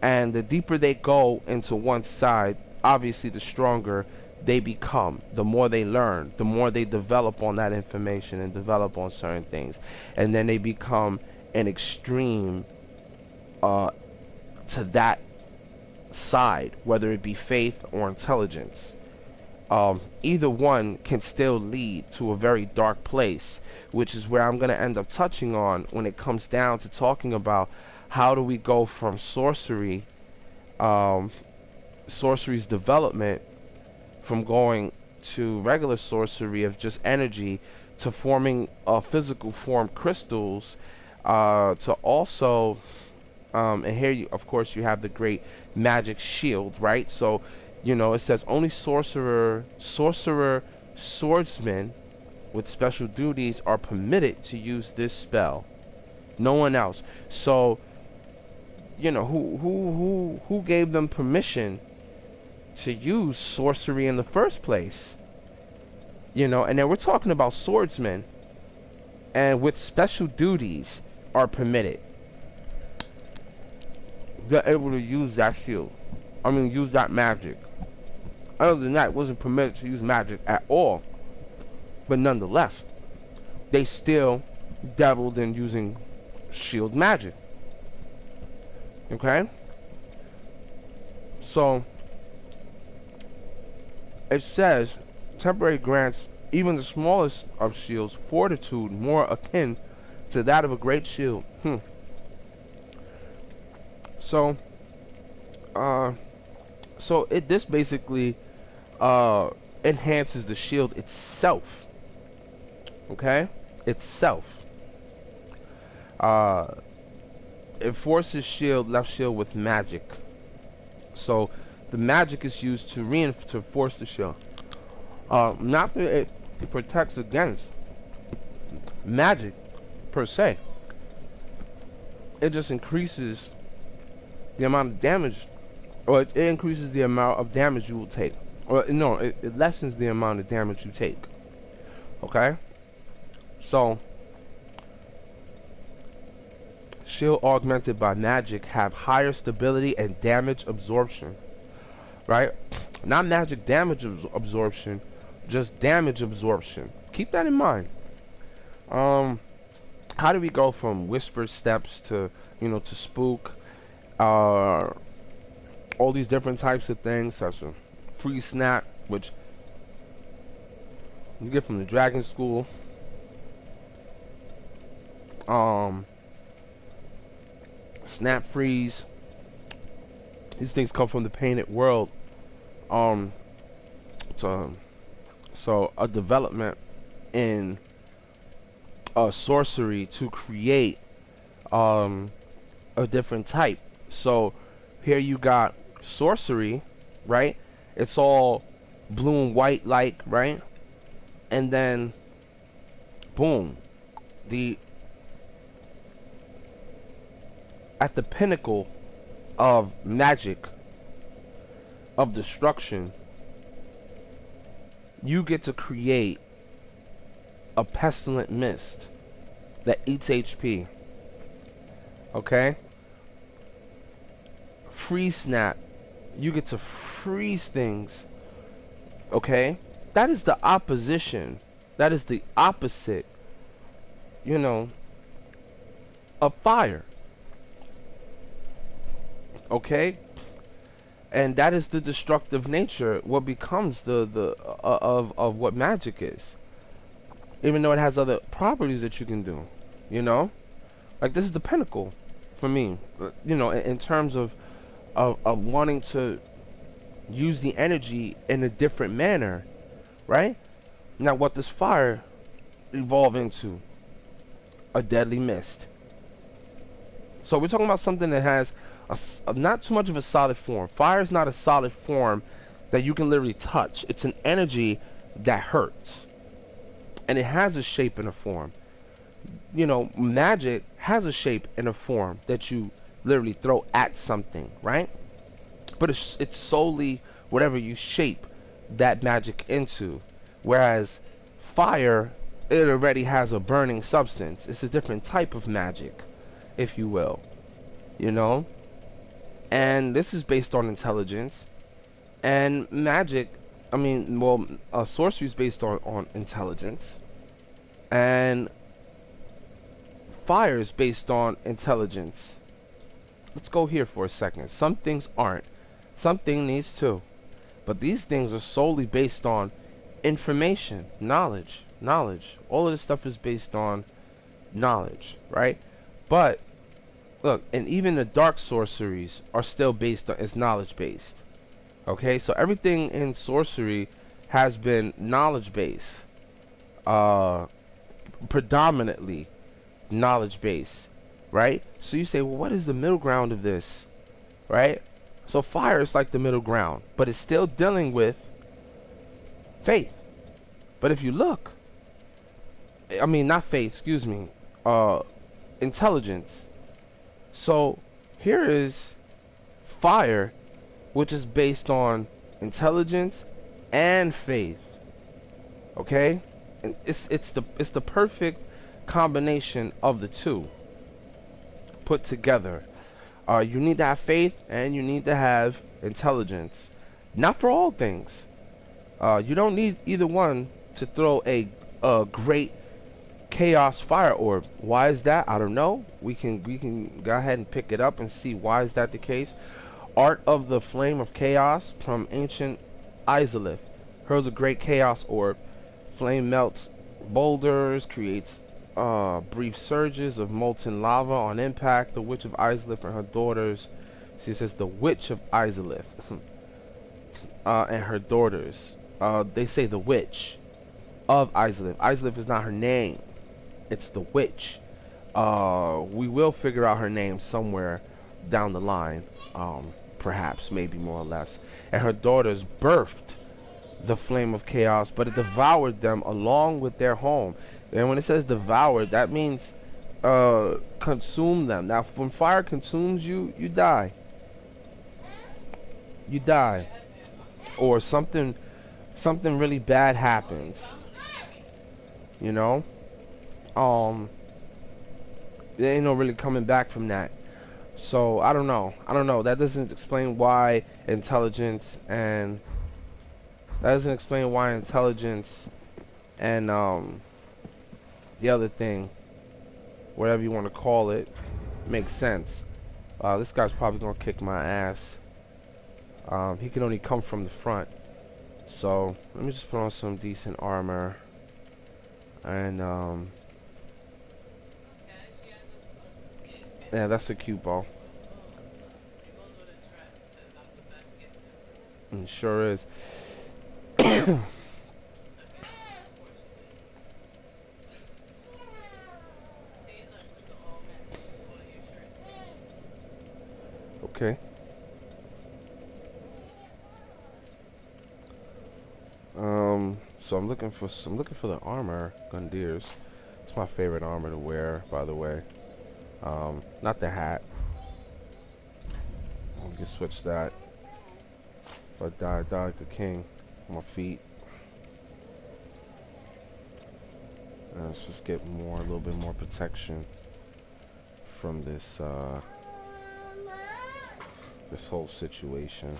and the deeper they go into one side, obviously the stronger they become. The more they learn, the more they develop on that information and develop on certain things, and then they become an extreme to that side, whether it be faith or intelligence. Either one can still lead to a very dark place, which is where I'm going to end up touching on when it comes down to talking about how do we go from sorcery's development, from going to regular sorcery of just energy to forming physical form crystals, to also and here you, of course, you have the great magic shield, right? So it says only sorcerer, swordsmen with special duties are permitted to use this spell. No one else. So, who gave them permission to use sorcery in the first place? And then we're talking about swordsmen, and with special duties are permitted. They're able to use that shield. Use that magic. Other than that, it wasn't permitted to use magic at all. But nonetheless, they still dabbled in using shield magic. Okay? So, it says, temporary grants even the smallest of shields fortitude more akin to that of a great shield. So, this basically enhances the shield itself. Okay? Itself. It forces left shield with magic. So the magic is used to force the shield. Not that it protects against magic per se. It just increases the amount of damage, or it increases the amount of damage you will take. Or no, it lessens the amount of damage you take. Okay? So, shield augmented by magic have higher stability and damage absorption. Right? Not magic damage absorption, just damage absorption. Keep that in mind. How do we go from whispered steps to, to spook, all these different types of things, such as free snap, which you get from the Dragon School. Snap freeze. These things come from the painted world. So a development in sorcery to create a different type. So here you got sorcery, right? It's all blue and white like, right? And then boom, at the pinnacle of magic, of destruction, you get to create a pestilent mist that eats HP. Okay? Freeze snap, you get to freeze things. Okay? That is the opposition. That is the opposite, of fire. Okay? And that is the destructive nature, what becomes of what magic is. Even though it has other properties that you can do, like this is the pinnacle for me, in terms of wanting to use the energy in a different manner, right? Now, what does fire evolve into? A deadly mist. So we're talking about something that has not too much of a solid form. Fire is not a solid form that you can literally touch. It's an energy that hurts. And it has a shape and a form. Magic has a shape and a form that you literally throw at something, right? But it's solely whatever you shape that magic into. Whereas fire, it already has a burning substance. It's a different type of magic, if you will. And this is based on intelligence. And magic, sorcery is based on intelligence. And fire is based on intelligence. Let's go here for a second. Some things aren't. Something needs two. But these things are solely based on information, knowledge. All of this stuff is based on knowledge, right? But look, and even the dark sorceries are still based on, it's knowledge based. Okay, so everything in sorcery has been knowledge based, predominantly knowledge based, right? So you say, well, what is the middle ground of this, right? So fire is like the middle ground, but it's still dealing with faith. But if you look, I mean, not faith, excuse me, intelligence. So here is fire, which is based on intelligence and faith. Okay, and it's the perfect combination of the two put together. You need to have faith and you need to have intelligence. Not for all things. You don't need either one to throw a great chaos fire orb. Why is that? I don't know. We can go ahead and pick it up and see why is that the case. Art of the Flame of Chaos from ancient Izalith. Hurls a great chaos orb. Flame melts boulders, creates brief surges of molten lava on impact. The Witch of Izalith and her daughters. See, it says the Witch of Izalith and her daughters. They say the Witch of Izalith. Izalith is not her name. It's the Witch. We will figure out her name somewhere down the line. Perhaps, maybe more or less. And her daughters birthed the flame of chaos, but it devoured them along with their home. And when it says devoured, that means consume them. Now, when fire consumes you, you die. You die. Or something really bad happens. You know? There ain't no really coming back from that. So I don't know. That doesn't explain why intelligence and the other thing, whatever you want to call it, makes sense. This guy's probably gonna kick my ass. He can only come from the front. So let me just put on some decent armor and yeah, that's a cute ball. It sure is. Okay. So I'm looking for the armor, Gundiers. It's my favorite armor to wear, by the way. Not the hat. We can switch that. If I die like the king on my feet. Let's just get a little bit more protection from this this whole situation.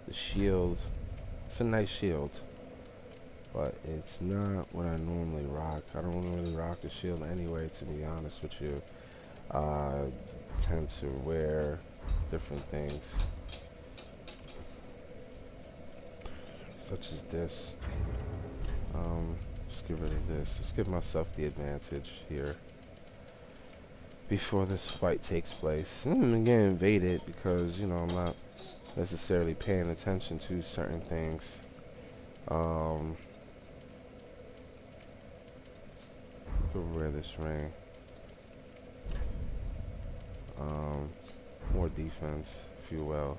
The shield, it's a nice shield, but it's not what I normally rock. I don't really rock a shield anyway, to be honest with you. I tend to wear different things, such as this. Let's get rid of this. Let's give myself the advantage here before this fight takes place. I'm getting invaded because, you know, I'm not necessarily paying attention to certain things. Could wear this ring. More defense, if you will.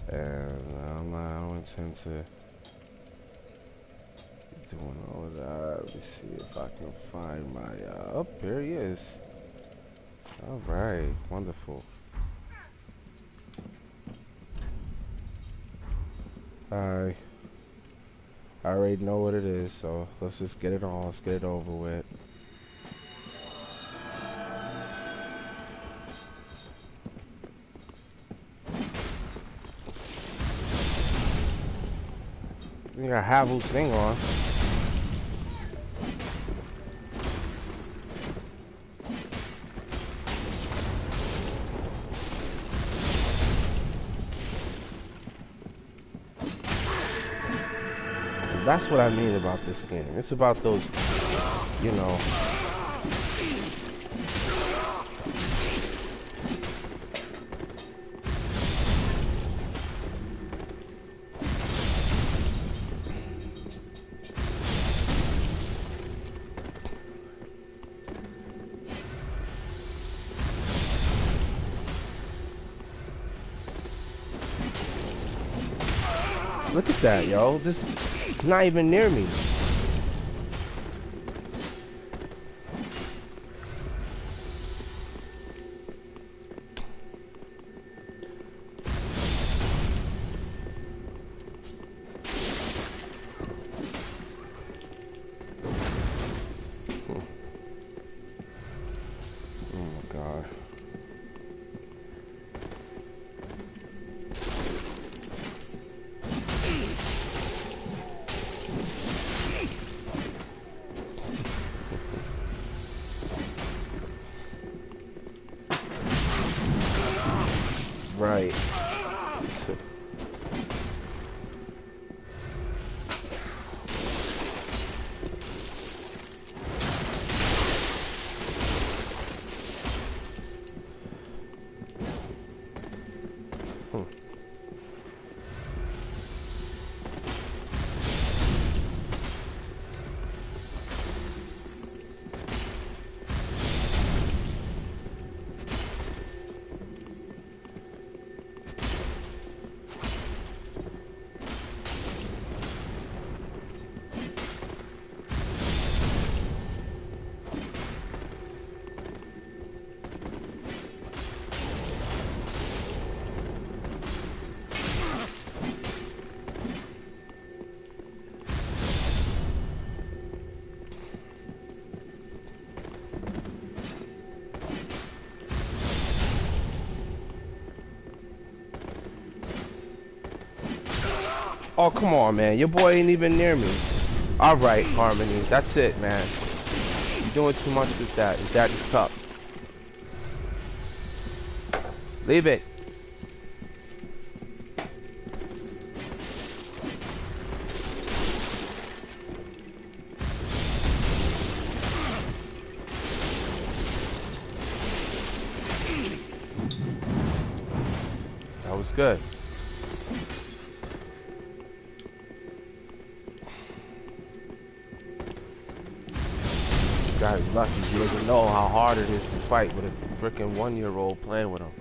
And I don't intend to be doing all of that. Let me see if I can find my oh, there he is. Alright, wonderful. I already know what it is, so let's just get it on, let's get it over with. You got Havu's thing on. That's what I mean about this game. It's about those, you know. Look at that, yo. This is not even near me. Oh my God. Right. Oh, come on, man. Your boy ain't even near me. Alright, Harmony. That's it, man. You're doing too much with that. It's Daddy's cup. Leave it. That was good. Guy's lucky. He doesn't know how hard it is to fight with a freaking 1-year-old playing with him.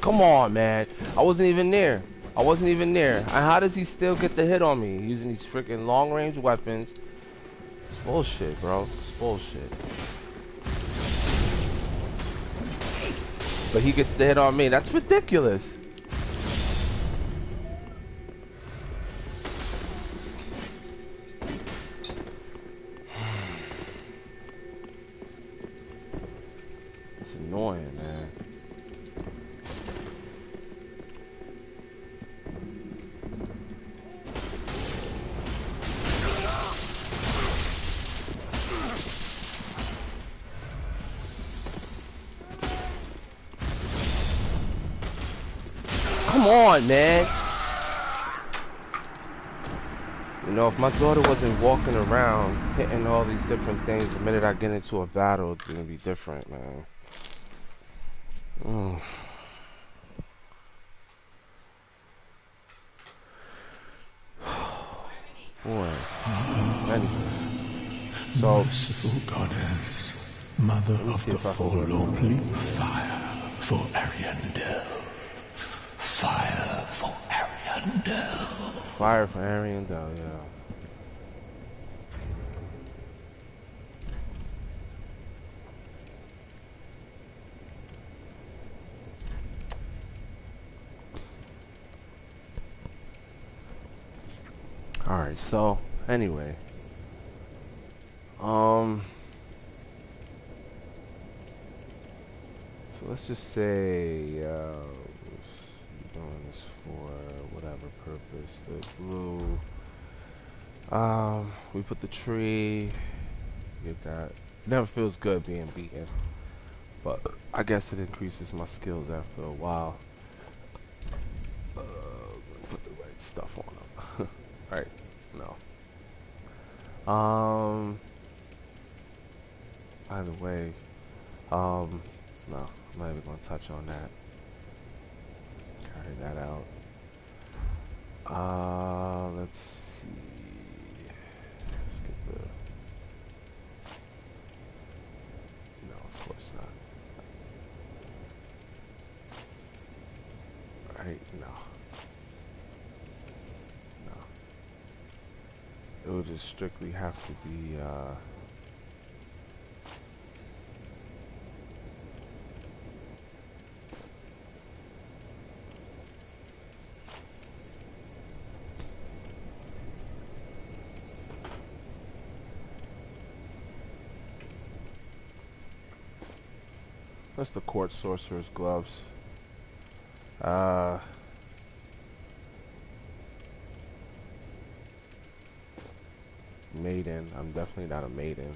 Come on, man. I wasn't even near. I wasn't even near. And how does he still get the hit on me? Using these freaking long-range weapons. It's bullshit, bro. It's bullshit. But he gets the hit on me. That's ridiculous. It's annoying, man. Come on, man. You know, if my daughter wasn't walking around hitting all these different things, the minute I get into a battle, it's gonna be different, man. Boy. Anyway. So, merciful goddess, mother of the forlorn, fire for Ariandel. Fire for Ariandel. Fire for Ariandel, yeah. Alright, so, anyway. let's just say doing this for whatever purpose. The blue. We put the tree. Get that. It never feels good being beaten, but I guess it increases my skills after a while. Put the right stuff on them. Right? No. Either way, no, I'm not even gonna touch on that. Carry that out. Let's see. Let's get the. No, of course not. Right? No. It would just strictly have to be, that's the Court Sorcerer's Gloves. Maiden. I'm definitely not a maiden.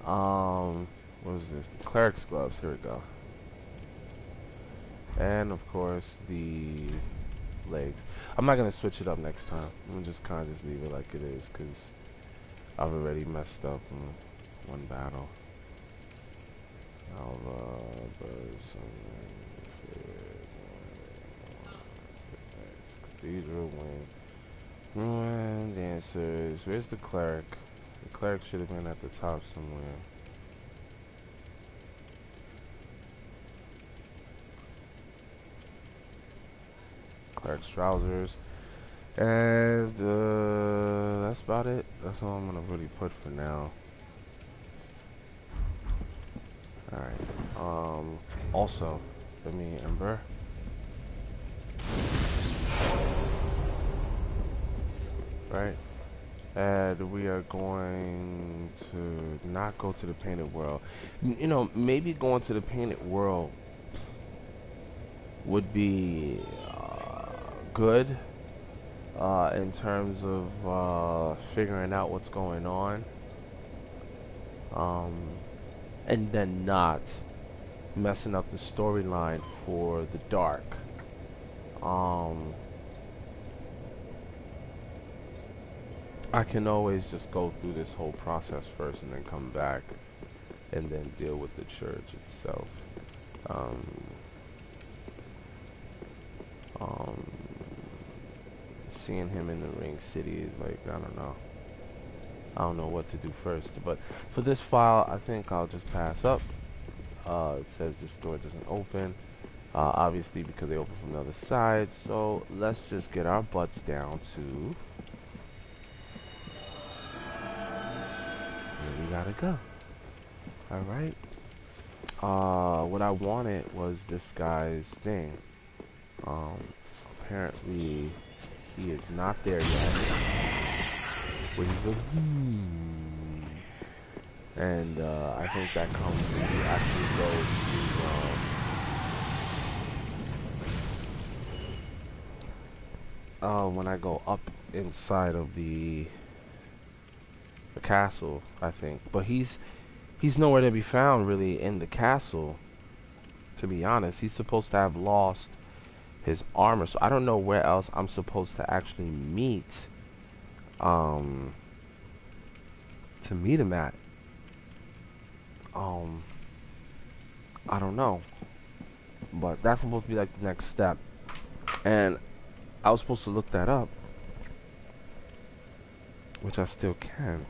What is this? Cleric's Gloves. Here we go. And of course the legs. I'm not gonna switch it up next time. I'm gonna just kind of just leave it like it is because I've already messed up in one battle. Cathedral Wing. Ruin dancers. Where's the cleric? The cleric should have been at the top somewhere. Cleric's trousers. And that's about it. That's all I'm gonna really put for now. Alright. Also, let me Ember. Right? And we are going to not go to the painted world. You know, maybe going to the painted world would be good in terms of figuring out what's going on, and then not messing up the storyline for the dark. I can always just go through this whole process first and then come back and then deal with the church itself. Seeing him in the ring city is like, I don't know. I don't know what to do first. But for this file, I think I'll just pass up. It says this door doesn't open. Obviously because they open from the other side. So let's just get our butts down to where we gotta go. Alright. What I wanted was this guy's thing. Apparently he is not there yet. But he's a and I think that comes when he actually goes to when I go up inside of the castle, I think. But he's nowhere to be found really in the castle, to be honest. He's supposed to have lost his armor, so I don't know where else I'm supposed to actually meet to meet him at. I don't know, but that's supposed to be like the next step, and I was supposed to look that up, which I still can.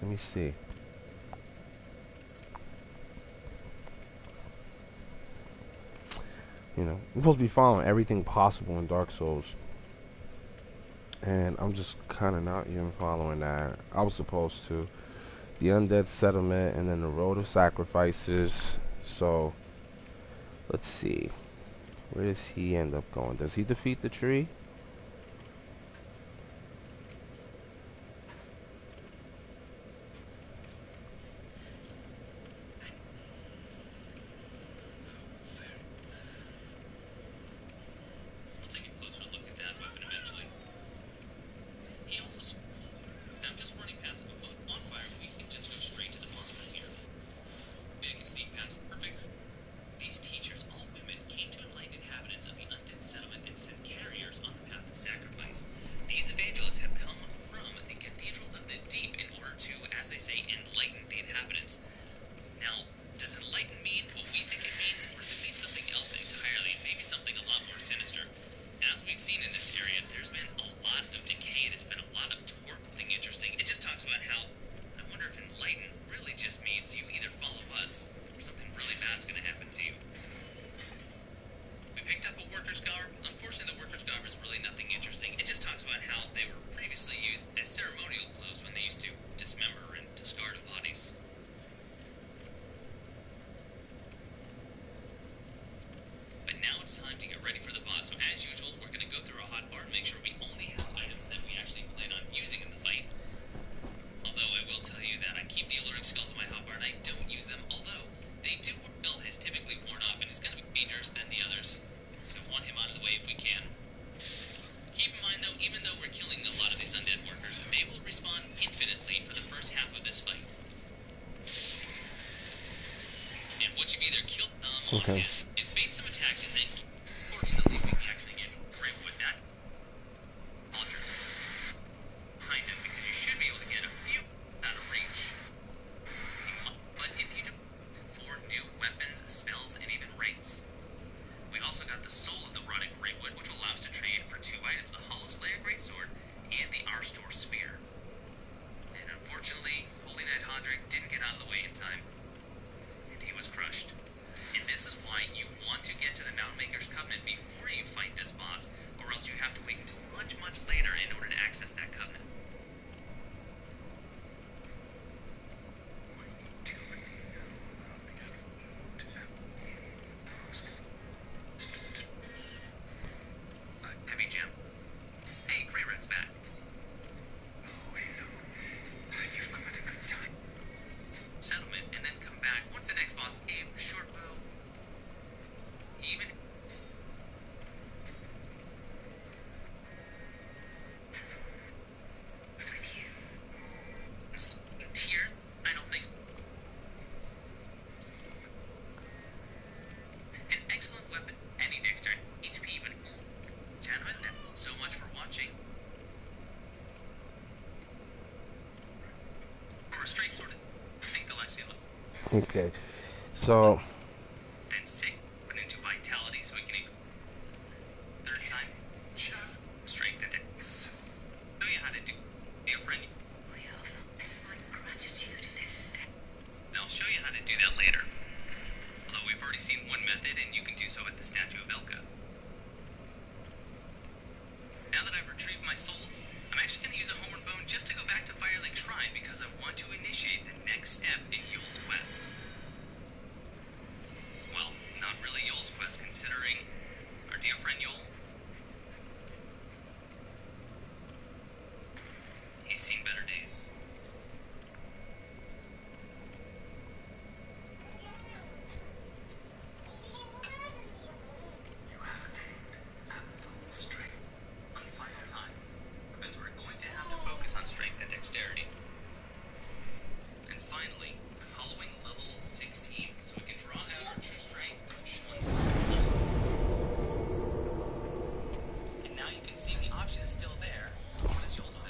Let me see. You know, I'm supposed to be following everything possible in Dark Souls, and I'm just kind of not even following that. I was supposed to. The Undead Settlement, and then the Road of Sacrifices. So, let's see. Where does he end up going? Does he defeat the tree? Okay. It's made some attacks, and then fortunately we can actually get right with that. Kind of, because you should be able to get a few out of reach. But if you do 4 new weapons, spells, and even ranks. We also got the Soul of the Rotting Greatwood, which will allow us to trade for 2 items, the Hollow Slayer Greatsword and the Arstor Spear. And unfortunately, Holy Knight Hodrick didn't get out of the way in time, and he was crushed. And this is why you want to get to the Mountainmaker's Covenant before you fight this boss, or else you have to wait until much, much later in order to access that covenant. Heavy Gem. Hey, Grey Red's back. Oh, hello. You've come at a good time. Settlement, and then come back once the next boss gave the short bow. Even with you. Tears, I don't think. An excellent weapon, any dexterity, HP, but gentlemen, that's so much for watching. Or a straight sword, I think they'll actually look. Okay. So. Then sick, put into vitality so we can. Third time, strength and dex. Show you how to do. Be a friend. It's my gratitude in this step. I'll show you how to do that later. Although we've already seen one method, and you can do so at the Statue of Elka. Now that I've retrieved my souls, I'm actually going to use a homeward bone just to go back to Firelink Shrine because I want to initiate the next step in Yul's quest. Well, not really Yul's quest, considering our dear friend Yul. He's seen better days. You have attained ample strength. One final time, because we're going to have to focus on strength and dexterity. And finally, hollowing level 16, so we can draw out our true strength. And now you can see the option is still there. What does Yul say?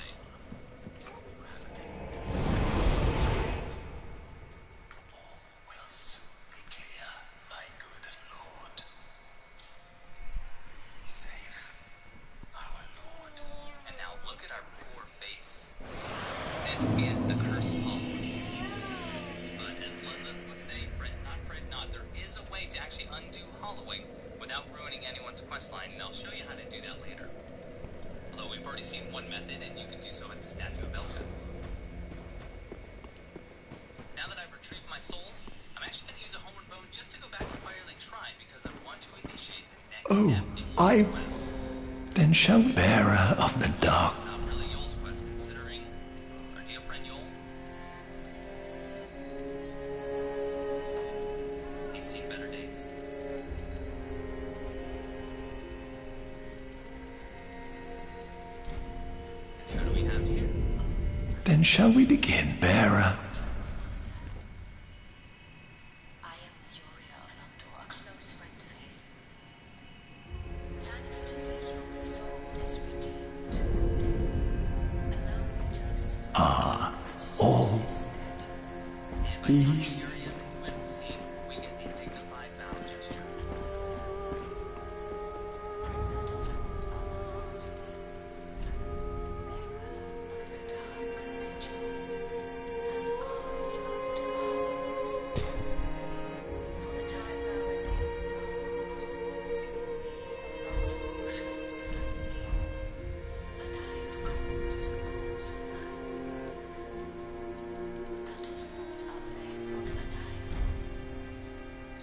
All will soon be clear, my good lord. Safe, our lord. And now look at our poor face. This is the cursed palm. But as Ludlith would say, fret not, there is a way to actually undo hollowing without ruining anyone's questline, and I'll show you how to do that later. Although we've already seen one method, and you can do so at the Statue of Elka. Now that I've retrieved my souls, I'm actually going to use a homeward bone just to go back to Firelink Shrine because I want to initiate the next step in Yul's quest. Then shall bearer of the dark. Not really Yul's quest, considering our dear friend Yul. He's seen better days. And who do we have here? Then shall we begin, bearer? I am Yuria of Londor, a close friend of his. Thanks to thee, your soul is redeemed. Allow me to express Ah, my all gratitude instead. And by These- talking Yuria and Wim scene, we get the dignified bow gesture.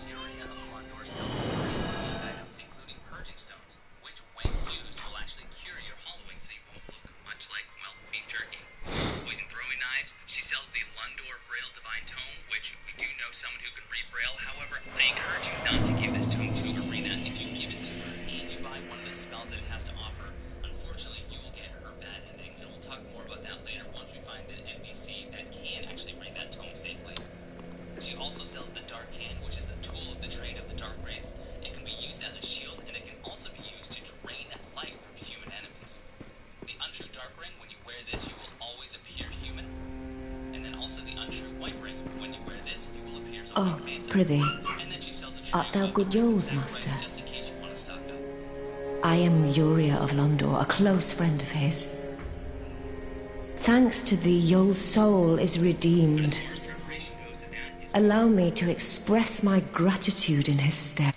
Yuria of Londor sells some pretty unique items, including purging stones, which, when used, will actually cure your hollowing so you won't look much like, well, beef jerky. Poison throwing knives. She sells the Lundor Braille Divine Tome, which we do know someone who can read Braille. However, I encourage you not to give this tome to Arena. If you give it to her and you buy one of the spells that it has to offer, unfortunately, you will get her bad ending. And we'll talk more about that later once we find an NPC that can actually read that tome safely. She also sells the Dark Hand, which is the tool of the trade of the Dark Oh, prithee, And then she sells a art thou good Yoel's master? just in case you want to stock up. I am Uria of Londor, a close friend of his. Thanks to thee, Yoel's soul is redeemed. Preparation goes, and that is Allow me to express my gratitude in his stead.